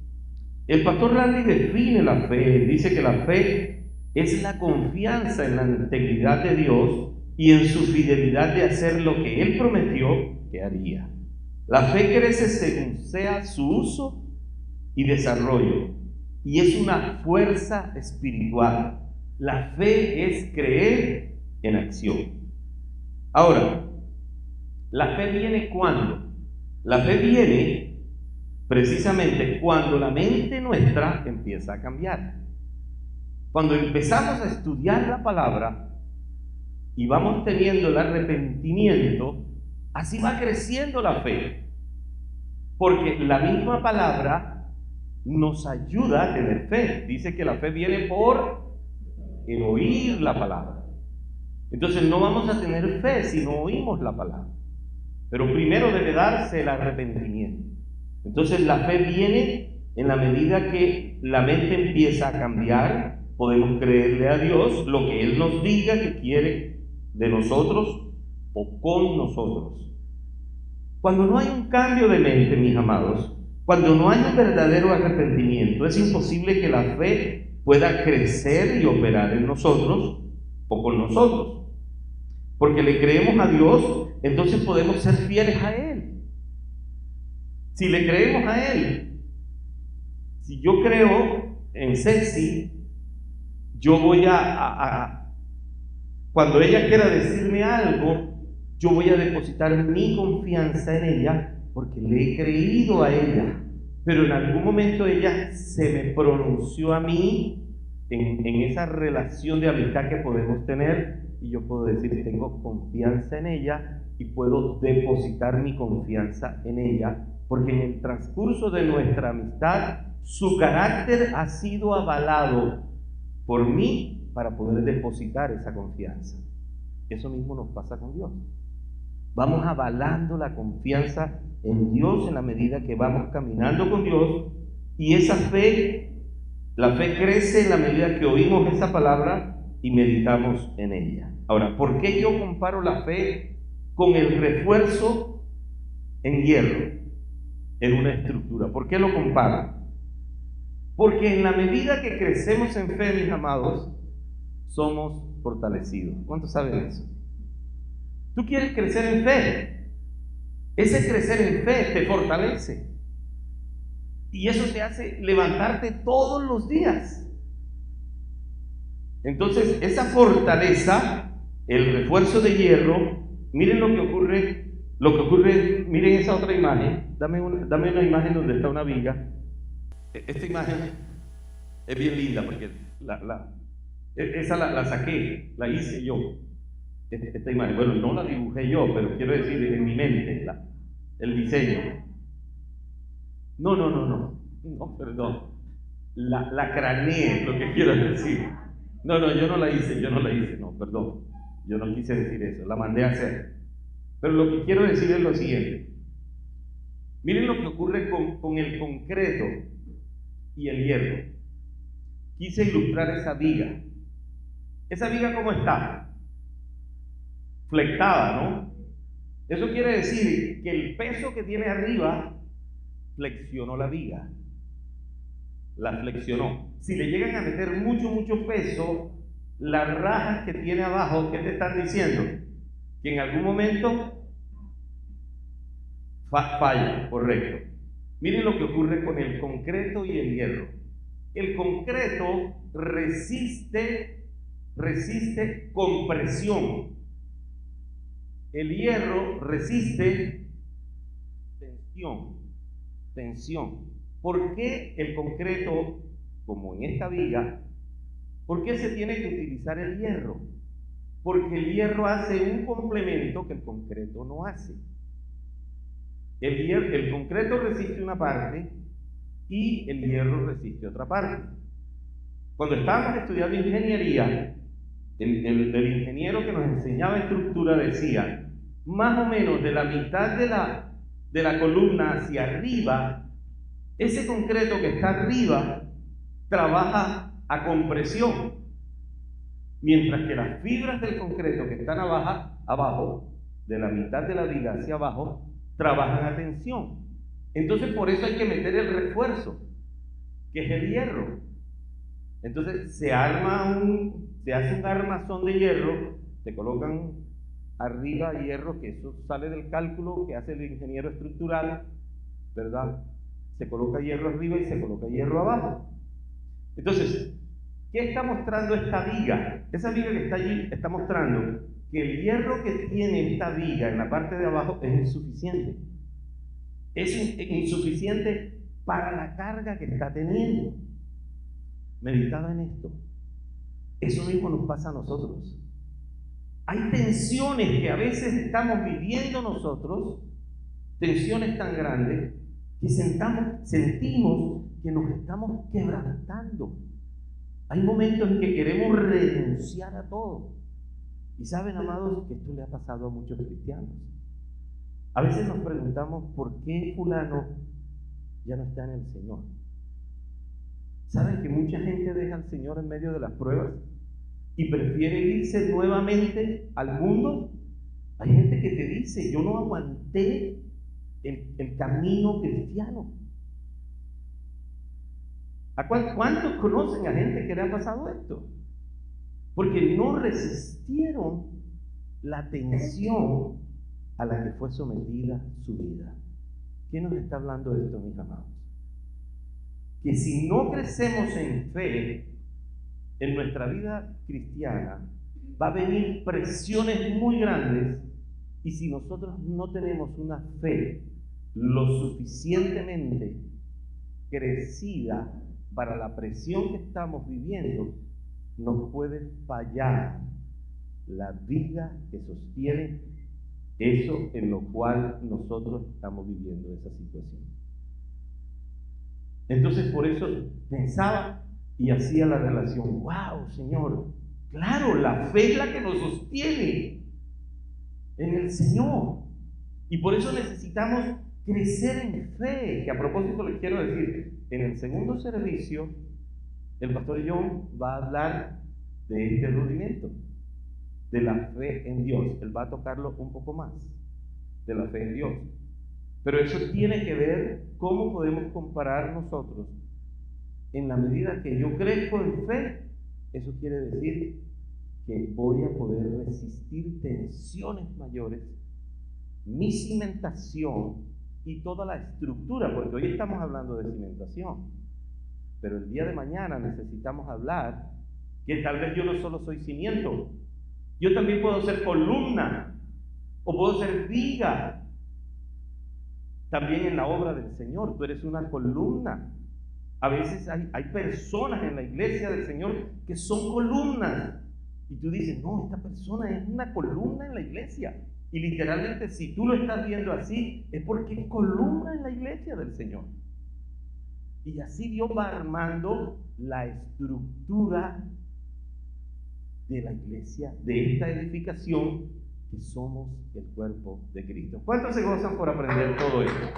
El pastor Randy define la fe. Dice que la fe es la confianza en la integridad de Dios y en su fidelidad de hacer lo que Él prometió que haría. La fe crece según sea su uso y desarrollo, y es una fuerza espiritual. La fe es creer en acción. Ahora, ¿la fe viene cuándo? La fe viene precisamente cuando la mente nuestra empieza a cambiar. Cuando empezamos a estudiar la palabra y vamos teniendo el arrepentimiento, así va creciendo la fe. Porque la misma palabra nos ayuda a tener fe. Dice que la fe viene por el oír la palabra. Entonces no vamos a tener fe si no oímos la palabra. Pero primero debe darse el arrepentimiento. Entonces la fe viene en la medida que la mente empieza a cambiar. Podemos creerle a Dios lo que Él nos diga que quiere de nosotros o con nosotros. Cuando no hay un cambio de mente, mis amados, cuando no hay un verdadero arrepentimiento, es imposible que la fe pueda crecer y operar en nosotros o con nosotros. Porque le creemos a Dios, entonces podemos ser fieles a Él. Si le creemos a Él, si yo creo en Ceci, yo voy cuando ella quiera decirme algo, yo voy a depositar mi confianza en ella porque le he creído a ella. Pero en algún momento ella se me pronunció a mí en esa relación de amistad que podemos tener, y yo puedo decir, tengo confianza en ella y puedo depositar mi confianza en ella, porque en el transcurso de nuestra amistad su carácter ha sido avalado por mí para poder depositar esa confianza. Eso mismo nos pasa con Dios. Vamos avalando la confianza en Dios en la medida que vamos caminando con Dios, y esa fe, la fe crece en la medida que oímos esa palabra y meditamos en ella. Ahora, ¿por qué yo comparo la fe con el refuerzo en hierro en una estructura? ¿Por qué lo comparo? Porque en la medida que crecemos en fe, mis amados, somos fortalecidos. ¿Cuántos saben eso? Tú quieres crecer en fe. Ese crecer en fe te fortalece. Y eso te hace levantarte todos los días. Entonces, esa fortaleza, el refuerzo de hierro, miren lo que ocurre, miren esa otra imagen. Dame una imagen donde está una viga. Esta imagen es bien linda porque esa la saqué, la hice yo. Esta imagen, bueno, no la dibujé yo, pero quiero decir en mi mente, el diseño. No, perdón. La craneé, lo que quiero decir. No, yo no la hice, no, perdón. Yo no quise decir eso, la mandé a hacer. Pero lo que quiero decir es lo siguiente. Miren lo que ocurre con el concreto y el hierro. Quise ilustrar esa viga. ¿Esa viga cómo está? Flectada, ¿no? Eso quiere decir que el peso que tiene arriba flexionó la viga. La flexionó. Si le llegan a meter mucho peso, las rajas que tiene abajo, ¿qué te están diciendo? Que en algún momento falla, correcto. Miren lo que ocurre con el concreto y el hierro. El concreto resiste compresión. El hierro resiste tensión. ¿Por qué el concreto, como en esta viga, por qué se tiene que utilizar el hierro? Porque el hierro hace un complemento que el concreto no hace. El concreto resiste una parte y el hierro resiste otra parte. Cuando estábamos estudiando ingeniería, el ingeniero que nos enseñaba estructura decía, más o menos de la mitad de la columna hacia arriba, ese concreto que está arriba trabaja a compresión, mientras que las fibras del concreto que están abajo, de la mitad de la viga hacia abajo, trabajan a tensión. Entonces por eso hay que meter el refuerzo, que es el hierro. Entonces se hace un armazón de hierro, se colocan arriba hierro, que eso sale del cálculo que hace el ingeniero estructural, ¿verdad? Se coloca hierro arriba y se coloca hierro abajo. Entonces, ¿qué está mostrando esta viga? Esa viga que está allí está mostrando que el hierro que tiene esta viga en la parte de abajo es insuficiente. Es insuficiente para la carga que está teniendo. Meditaba en esto. Eso mismo nos pasa a nosotros. Hay tensiones que a veces estamos viviendo nosotros, tensiones tan grandes, que sentimos que nos estamos quebrantando. Hay momentos en que queremos renunciar a todo. Y saben, amados, que esto le ha pasado a muchos cristianos. A veces nos preguntamos por qué fulano ya no está en el Señor. ¿Saben que mucha gente deja al Señor en medio de las pruebas y prefiere irse nuevamente al mundo? Hay gente que te dice, yo no aguanté el camino cristiano. ¿Cuántos conocen a gente que le ha pasado esto? Porque no resistieron la tensión a la que fue sometida su vida. ¿Quién nos está hablando de esto, mis amados? Que si no crecemos en fe en nuestra vida cristiana, va a venir presiones muy grandes, y si nosotros no tenemos una fe lo suficientemente crecida para la presión que estamos viviendo, nos puede fallar la viga que sostiene eso en lo cual nosotros estamos viviendo esa situación. Entonces por eso pensaba y hacía la relación. ¡Wow, Señor! Claro, la fe es la que nos sostiene en el Señor. Y por eso necesitamos crecer en fe. Que a propósito les quiero decir, en el segundo servicio, el pastor John va a hablar de este rudimento, de la fe en Dios. Él va a tocarlo un poco más, de la fe en Dios. Pero eso tiene que ver cómo podemos comparar nosotros. En la medida que yo crezco en fe, eso quiere decir que voy a poder resistir tensiones mayores, mi cimentación y toda la estructura, porque hoy estamos hablando de cimentación, pero el día de mañana necesitamos hablar que tal vez yo no solo soy cimiento, yo también puedo ser columna o puedo ser viga. También en la obra del Señor, tú eres una columna. A veces hay personas en la iglesia del Señor que son columnas. Y tú dices, no, esta persona es una columna en la iglesia. Y literalmente, si tú lo estás viendo así, es porque es columna en la iglesia del Señor. Y así Dios va armando la estructura de la iglesia, de esta edificación que somos el cuerpo de Cristo. ¿Cuántos se gozan por aprender todo esto?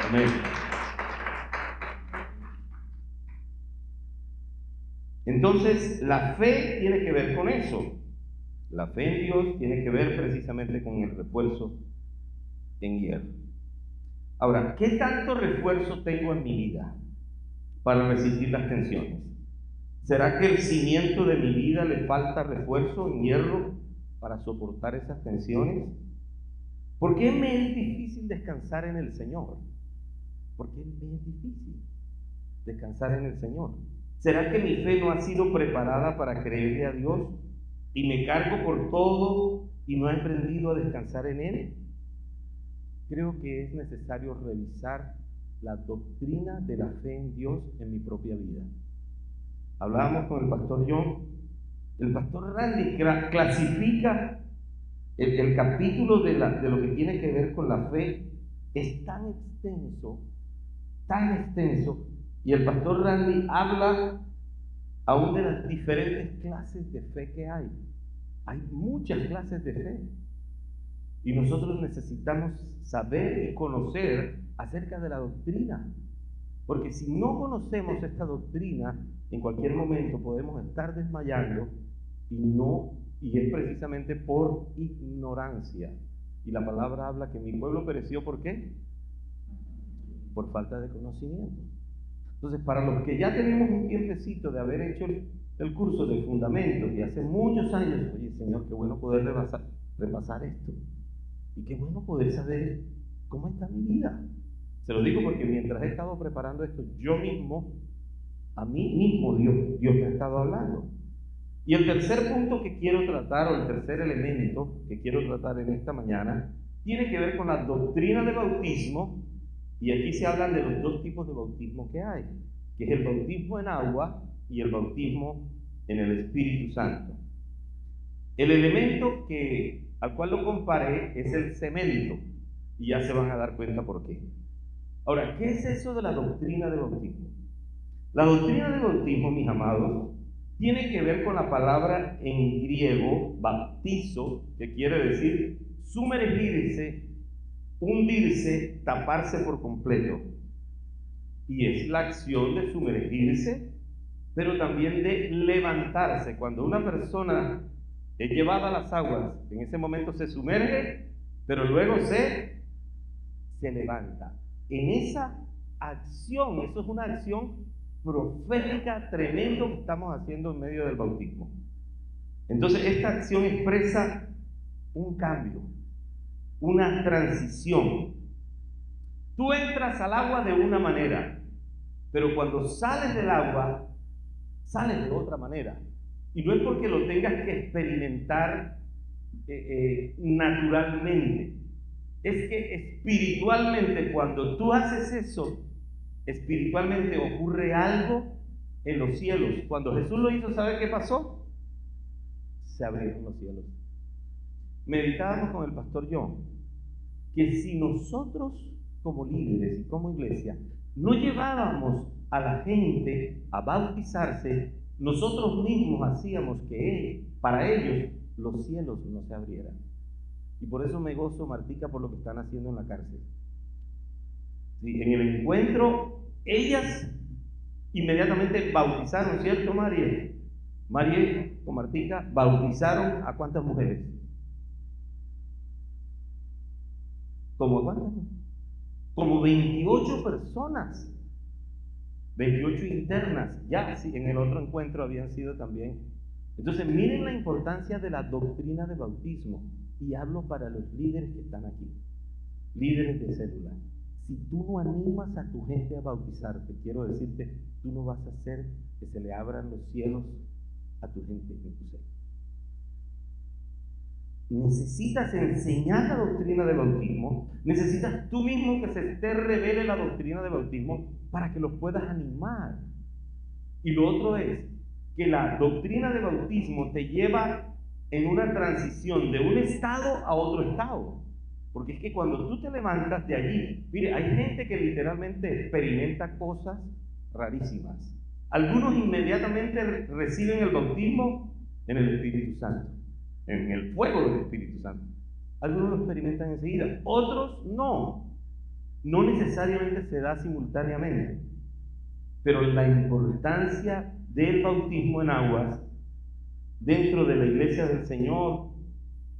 Amén. Entonces, la fe tiene que ver con eso. La fe en Dios tiene que ver precisamente con el refuerzo en hierro. Ahora, ¿qué tanto refuerzo tengo en mi vida para resistir las tensiones? ¿Será que el cimiento de mi vida le falta refuerzo en hierro para soportar esas tensiones? ¿Por qué me es difícil descansar en el Señor? ¿Por qué me es difícil descansar en el Señor? ¿Será que mi fe no ha sido preparada para creerle a Dios y me cargo por todo y no he aprendido a descansar en Él? Creo que es necesario revisar la doctrina de la fe en Dios en mi propia vida. Hablábamos con el pastor John. El pastor Randy clasifica el capítulo de lo que tiene que ver con la fe. Es tan extenso, y el pastor Randy habla aún de las diferentes clases de fe que hay. Hay muchas clases de fe, y nosotros necesitamos saber y conocer acerca de la doctrina, porque si no conocemos esta doctrina, en cualquier momento podemos estar desmayando, y es precisamente por ignorancia. Y la palabra habla que mi pueblo pereció, ¿por qué? Por falta de conocimiento. Entonces, para los que ya tenemos un tiempecito de haber hecho el curso de fundamentos, y hace muchos años, oye Señor, qué bueno poder repasar esto, y qué bueno poder saber cómo está mi vida. Se lo digo porque mientras he estado preparando esto, a mí mismo Dios me ha estado hablando. Y el tercer punto que quiero tratar, o el tercer elemento que quiero tratar en esta mañana, tiene que ver con la doctrina de bautismo. Y aquí se hablan de los dos tipos de bautismo que hay, que es el bautismo en agua y el bautismo en el Espíritu Santo. El elemento al cual lo comparé es el cemento, y ya se van a dar cuenta por qué. Ahora, ¿qué es eso de la doctrina de bautismo? La doctrina de bautismo, mis amados, tiene que ver con la palabra en griego, baptizo, que quiere decir sumergirse, hundirse, taparse por completo. Y es la acción de sumergirse, pero también de levantarse. Cuando una persona es llevada a las aguas, en ese momento se sumerge, pero luego se levanta. En esa acción, eso es una acción profética tremendo que estamos haciendo en medio del bautismo. Entonces, esta acción expresa un cambio, una transición. Tú entras al agua de una manera, pero cuando sales del agua, sales de otra manera. Y no es porque lo tengas que experimentar naturalmente. Es que espiritualmente, cuando tú haces eso, espiritualmente ocurre algo en los cielos. Cuando Jesús lo hizo, ¿sabe qué pasó? Se abrieron los cielos. Meditábamos con el pastor John que si nosotros como líderes y como iglesia no llevábamos a la gente a bautizarse, nosotros mismos hacíamos que para ellos los cielos no se abrieran. Y por eso me gozo, Martica, por lo que están haciendo en la cárcel. Sí, en el encuentro, ellas inmediatamente bautizaron, ¿cierto, María? María o Martica bautizaron ¿a cuántas mujeres? ¿Cómo cuántas? Como 28 personas, 28 internas. Ya, sí, en el otro encuentro habían sido también. Entonces, miren la importancia de la doctrina de bautismo. Y hablo para los líderes que están aquí, líderes de célula. Si tú no animas a tu gente a bautizarte, quiero decirte, tú no vas a hacer que se le abran los cielos a tu gente en tu célula. Necesitas enseñar la doctrina de bautismo, necesitas tú mismo que se te revele la doctrina de bautismo para que los puedas animar. Y lo otro es que la doctrina de bautismo te lleva en una transición de un estado a otro estado. Porque es que cuando tú te levantas de allí, mire, hay gente que literalmente experimenta cosas rarísimas. Algunos inmediatamente reciben el bautismo en el Espíritu Santo, en el fuego del Espíritu Santo. Algunos lo experimentan enseguida, otros no. No necesariamente se da simultáneamente. Pero la importancia del bautismo en aguas dentro de la iglesia del Señor,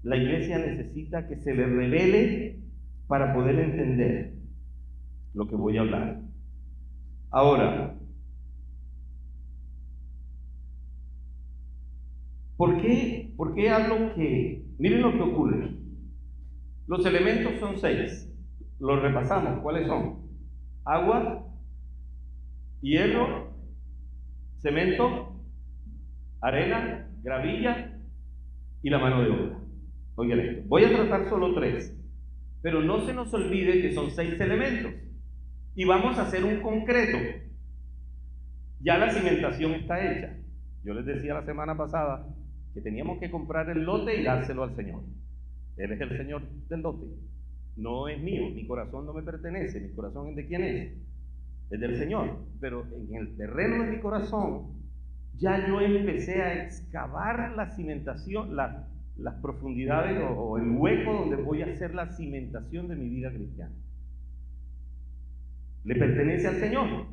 la iglesia necesita que se le revele para poder entender lo que voy a hablar. Ahora, ¿Por qué hablo que, miren lo que ocurre? Los elementos son 6. Los repasamos. ¿Cuáles son? Agua, hierro, cemento, arena, gravilla y la mano de obra. Oigan esto. Voy a tratar solo 3, pero no se nos olvide que son 6 elementos. Y vamos a hacer un concreto. Ya la cimentación está hecha. Yo les decía la semana pasada que teníamos que comprar el lote y dárselo al Señor. Él es el Señor del lote. No es mío, mi corazón no me pertenece. Mi corazón es de quién es. Es del Señor. Pero en el terreno de mi corazón ya yo empecé a excavar la cimentación, las profundidades o el hueco donde voy a hacer la cimentación de mi vida cristiana. Le pertenece al Señor,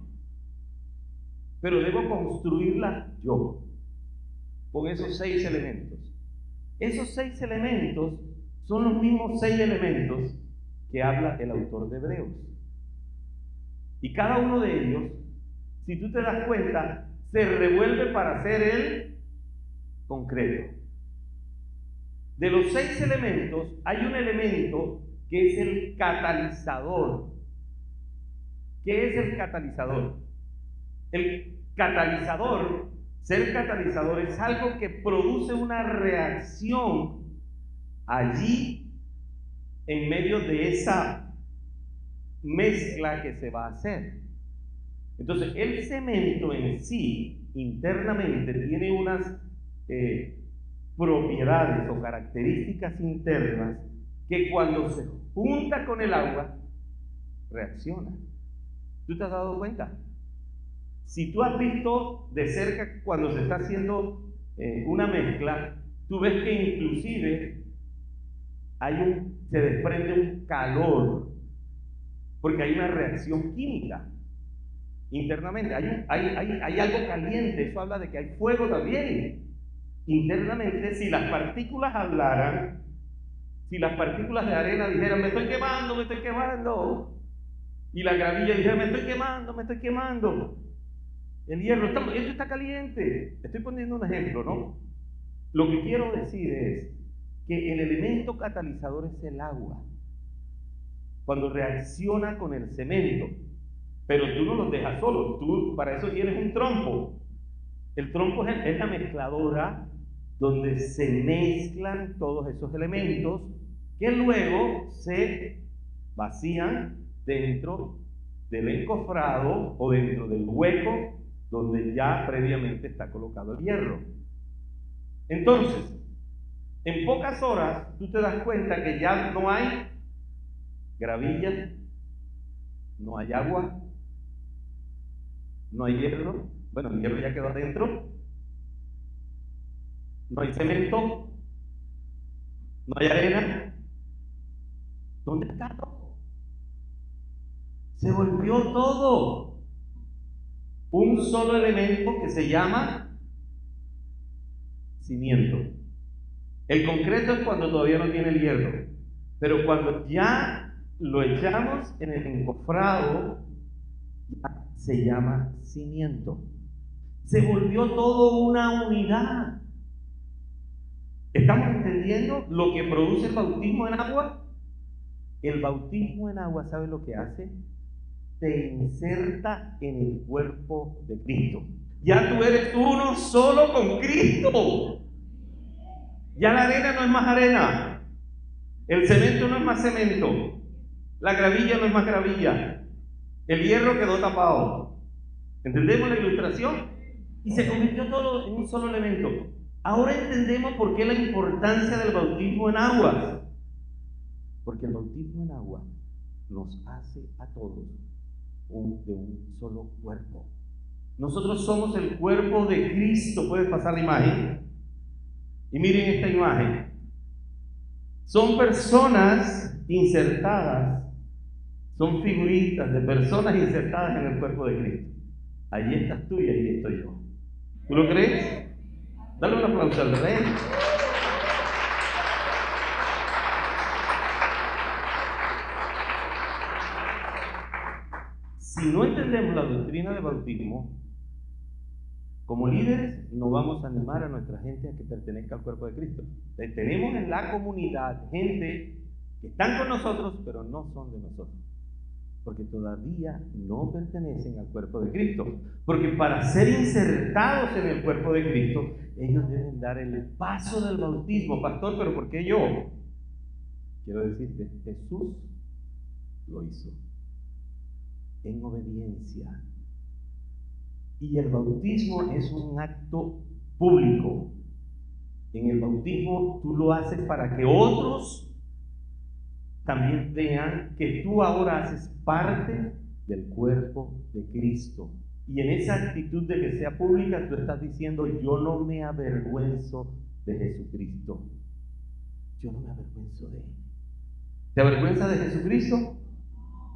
pero debo construirla yo, con esos 6 elementos. Esos 6 elementos son los mismos 6 elementos que habla el autor de Hebreos. Y cada uno de ellos, si tú te das cuenta, se revuelve para hacer el concreto. De los 6 elementos, hay un elemento que es el catalizador. ¿Qué es el catalizador? El catalizador, ser catalizador, es algo que produce una reacción allí en medio de esa mezcla que se va a hacer. Entonces, el cemento en sí, internamente, tiene unas propiedades o características internas que cuando se junta con el agua, reacciona. ¿Tú te has dado cuenta? Si tú has visto de cerca cuando se está haciendo una mezcla, tú ves que inclusive se desprende un calor, porque hay una reacción química internamente. Hay algo caliente, eso habla de que hay fuego también. Internamente, si las partículas hablaran, si las partículas de arena dijeran, me estoy quemando, y la gravilla dijera, me estoy quemando, el hierro, esto está caliente. Estoy poniendo un ejemplo, ¿no? Lo que quiero decir es que el elemento catalizador es el agua, cuando reacciona con el cemento. Pero tú no los dejas solos, tú para eso tienes un trompo. El trompo es la mezcladora donde se mezclan todos esos elementos que luego se vacían dentro del encofrado o dentro del hueco donde ya previamente está colocado el hierro. Entonces, en pocas horas tú te das cuenta que ya no hay gravilla, no hay agua, no hay hierro. Bueno, el hierro ya quedó adentro. No hay cemento, no hay arena. ¿Dónde está todo? Se volvió todo un solo elemento que se llama cimiento. El concreto es cuando todavía no tiene el hierro, pero cuando ya lo echamos en el encofrado, ya se llama cimiento. Se volvió todo una unidad. ¿Estamos entendiendo lo que produce el bautismo en agua? El bautismo en agua, ¿sabe lo que hace? Te inserta en el cuerpo de Cristo. Ya tú eres uno solo con Cristo. Ya la arena no es más arena, el cemento no es más cemento, la gravilla no es más gravilla, el hierro quedó tapado. ¿Entendemos la ilustración? Y se convirtió todo en un solo elemento. Ahora entendemos por qué la importancia del bautismo en aguas. Porque el bautismo en agua nos hace a todos de un solo cuerpo. Nosotros somos el cuerpo de Cristo. ¿Puedes pasar la imagen? Y miren esta imagen. Son personas insertadas, son figuritas de personas insertadas en el cuerpo de Cristo. Allí estás tú y allí estoy yo. ¿Tú lo crees? Dale un aplauso al Rey. Si no entendemos la doctrina del bautismo como líderes no vamos a animar a nuestra gente a que pertenezca al cuerpo de Cristo. Tenemos en la comunidad gente que están con nosotros, pero no son de nosotros, porque todavía no pertenecen al cuerpo de Cristo. Porque para ser insertados en el cuerpo de Cristo, ellos deben dar el paso del bautismo. Pastor, ¿pero por qué yo? Quiero decirte, Jesús lo hizo en obediencia. Y el bautismo es un acto público. En el bautismo tú lo haces para que otros también vean que tú ahora haces parte del cuerpo de Cristo. Y en esa actitud de que sea pública, tú estás diciendo: yo no me avergüenzo de Jesucristo. Yo no me avergüenzo de Él. ¿Te avergüenzas de Jesucristo?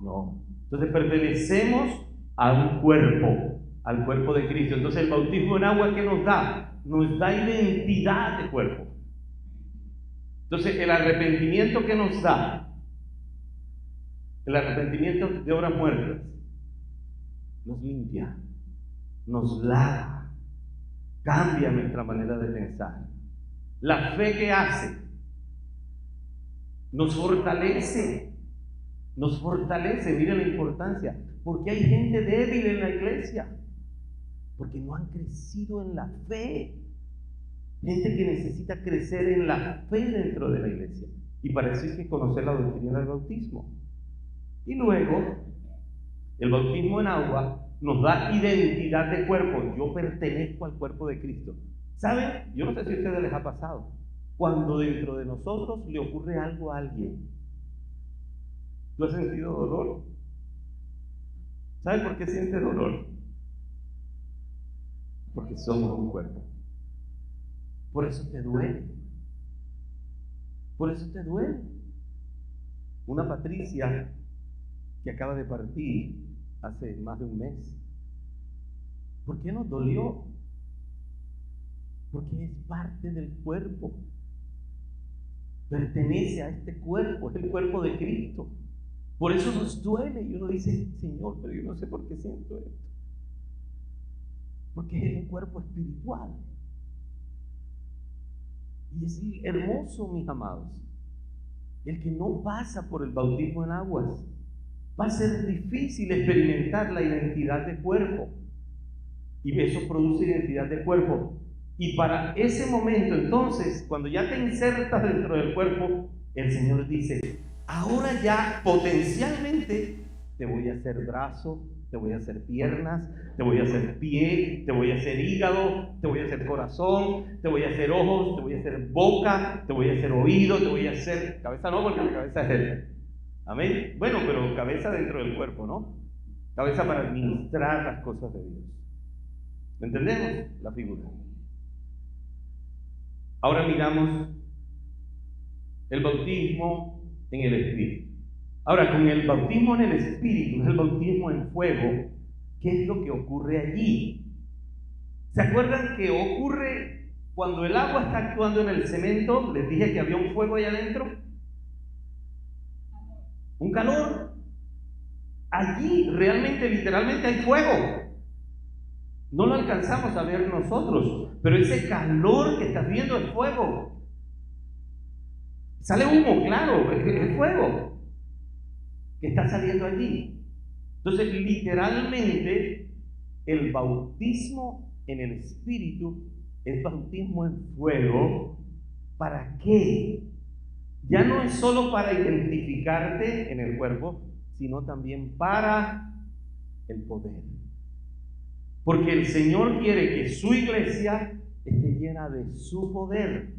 No. Entonces pertenecemos a un cuerpo, al cuerpo de Cristo. Entonces el bautismo en agua, ¿qué nos da? Nos da identidad de cuerpo. Entonces el arrepentimiento, ¿qué nos da? El arrepentimiento de obras muertas nos limpia, nos lava, cambia nuestra manera de pensar. La fe, ¿qué hace? Nos fortalece. Miren la importancia. Porque hay gente débil en la iglesia, porque no han crecido en la fe. Gente que necesita crecer en la fe dentro de la iglesia, y para eso hay que conocer la doctrina del bautismo. Y luego, el bautismo en agua nos da identidad de cuerpo. Yo pertenezco al cuerpo de Cristo. ¿Saben? Yo no sé si a ustedes les ha pasado. Cuando dentro de nosotros le ocurre algo a alguien, ¿tú has sentido dolor? ¿Sabes por qué sientes dolor? Porque somos un cuerpo. Por eso te duele. Por eso te duele. Una Patricia que acaba de partir hace más de un mes, ¿por qué nos dolió? Porque es parte del cuerpo, pertenece a este cuerpo, es el cuerpo de Cristo. Por eso nos duele, y uno dice: Señor, pero yo no sé por qué siento esto. Porque es un cuerpo espiritual. Y es hermoso, mis amados, el que no pasa por el bautismo en aguas. Va a ser difícil experimentar la identidad de cuerpo, y eso produce identidad de cuerpo. Y para ese momento, entonces, cuando ya te insertas dentro del cuerpo, el Señor dice: ahora ya potencialmente te voy a hacer brazo, te voy a hacer piernas, te voy a hacer pie, te voy a hacer hígado, te voy a hacer corazón, te voy a hacer ojos, te voy a hacer boca, te voy a hacer oído, te voy a hacer cabeza. No, porque la cabeza es Él. Amén. Bueno, pero cabeza dentro del cuerpo, ¿no? Cabeza para administrar las cosas de Dios. ¿Entendemos la figura? Ahora miramos el bautismo en el Espíritu. Ahora, con el bautismo en el Espíritu, es el bautismo en fuego. ¿Qué es lo que ocurre allí? ¿Se acuerdan que ocurre cuando el agua está actuando en el cemento? Les dije que había un fuego allá adentro. Un calor. Allí realmente, literalmente hay fuego. No lo alcanzamos a ver nosotros, pero ese calor que estás viendo es fuego. Sale humo, claro, es fuego que está saliendo allí. Entonces, literalmente, el bautismo en el Espíritu es bautismo en fuego. ¿Para qué? Ya no es solo para identificarte en el cuerpo, sino también para el poder. Porque el Señor quiere que su iglesia esté llena de su poder.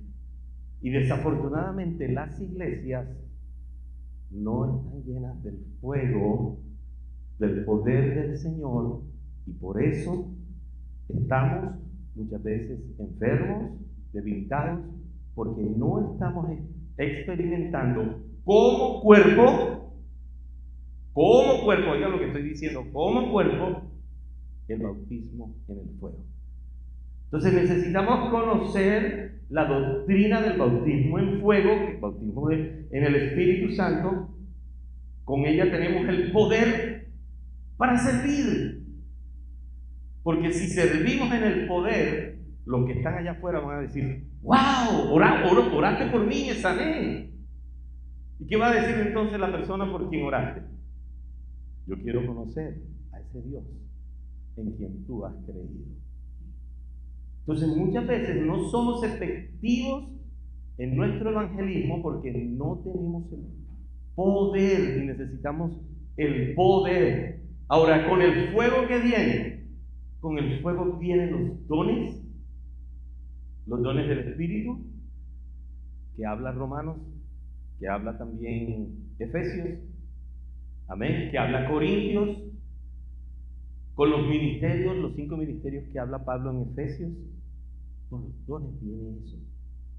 Y desafortunadamente las iglesias no están llenas del fuego, del poder del Señor, y por eso estamos muchas veces enfermos, debilitados, porque no estamos experimentando como cuerpo, oigan lo que estoy diciendo, como cuerpo, el bautismo en el fuego. Entonces necesitamos conocer la doctrina del bautismo en fuego, que es el bautismo en el Espíritu Santo. Con ella tenemos el poder para servir. Porque si servimos en el poder, los que están allá afuera van a decir, wow, oraste por mí, me sané. ¿Y qué va a decir entonces la persona por quien oraste? Yo quiero conocer a ese Dios en quien tú has creído. Entonces muchas veces no somos efectivos en nuestro evangelismo porque no tenemos el poder y necesitamos el poder. Ahora, con el fuego que viene, con el fuego vienen los dones del Espíritu, que habla Romanos, que habla también Efesios, amén, que habla Corintios, con los ministerios, los 5 ministerios que habla Pablo en Efesios, con los dones viene eso.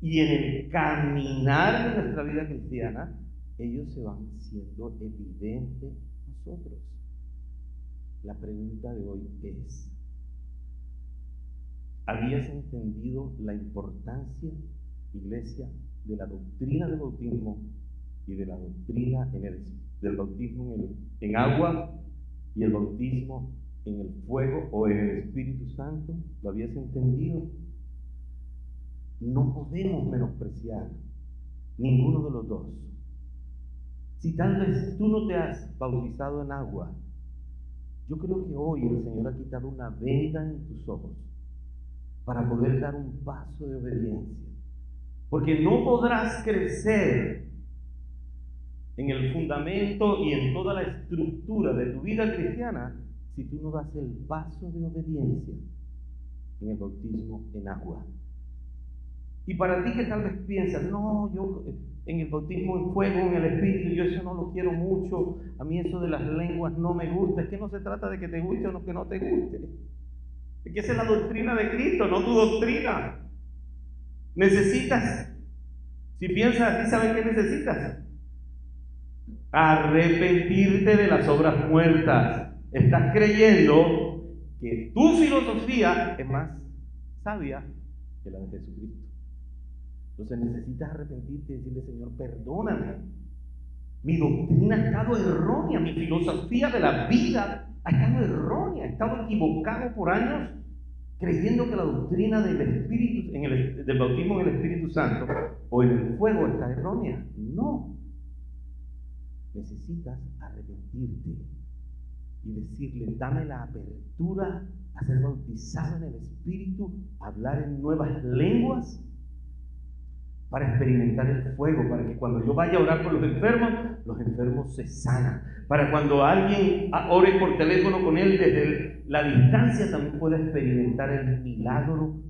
Y en el caminar de nuestra vida cristiana, ellos se van siendo evidentes a nosotros. La pregunta de hoy es, ¿habías entendido la importancia, iglesia, de la doctrina del bautismo y de la doctrina del bautismo en agua y el bautismo en el fuego o en el Espíritu Santo? ¿Lo habías entendido? No podemos menospreciar ninguno de los dos. Si tal vez tú no te has bautizado en agua, yo creo que hoy el Señor ha quitado una venda en tus ojos para poder dar un paso de obediencia. Porque no podrás crecer en el fundamento y en toda la estructura de tu vida cristiana si tú no das el paso de obediencia en el bautismo en agua. Y para ti que tal vez piensas, no, yo en el bautismo en fuego, en el Espíritu, yo eso no lo quiero mucho, a mí eso de las lenguas no me gusta. Es que no se trata de que te guste o que no te guste. Es que esa es la doctrina de Cristo, no tu doctrina. Necesitas, si piensas así, ¿sabes qué necesitas? Arrepentirte de las obras muertas. Estás creyendo que tu filosofía es más sabia que la de Jesucristo. Entonces necesitas arrepentirte y decirle, Señor, perdóname. Mi doctrina ha estado errónea, mi filosofía de la vida ha estado errónea, he estado equivocado por años creyendo que la doctrina del Espíritu, del bautismo en el Espíritu Santo o en el fuego está errónea. No. Necesitas arrepentirte y decirle, dame la apertura a ser bautizado en el Espíritu, a hablar en nuevas lenguas, para experimentar el fuego, para que cuando yo vaya a orar por los enfermos se sanan. Para cuando alguien ore por teléfono con él desde la distancia, también pueda experimentar el milagro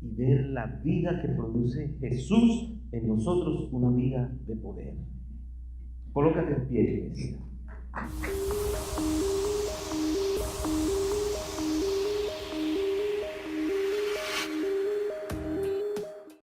y ver la vida que produce Jesús en nosotros, una vida de poder. Colócate en pie, iglesia.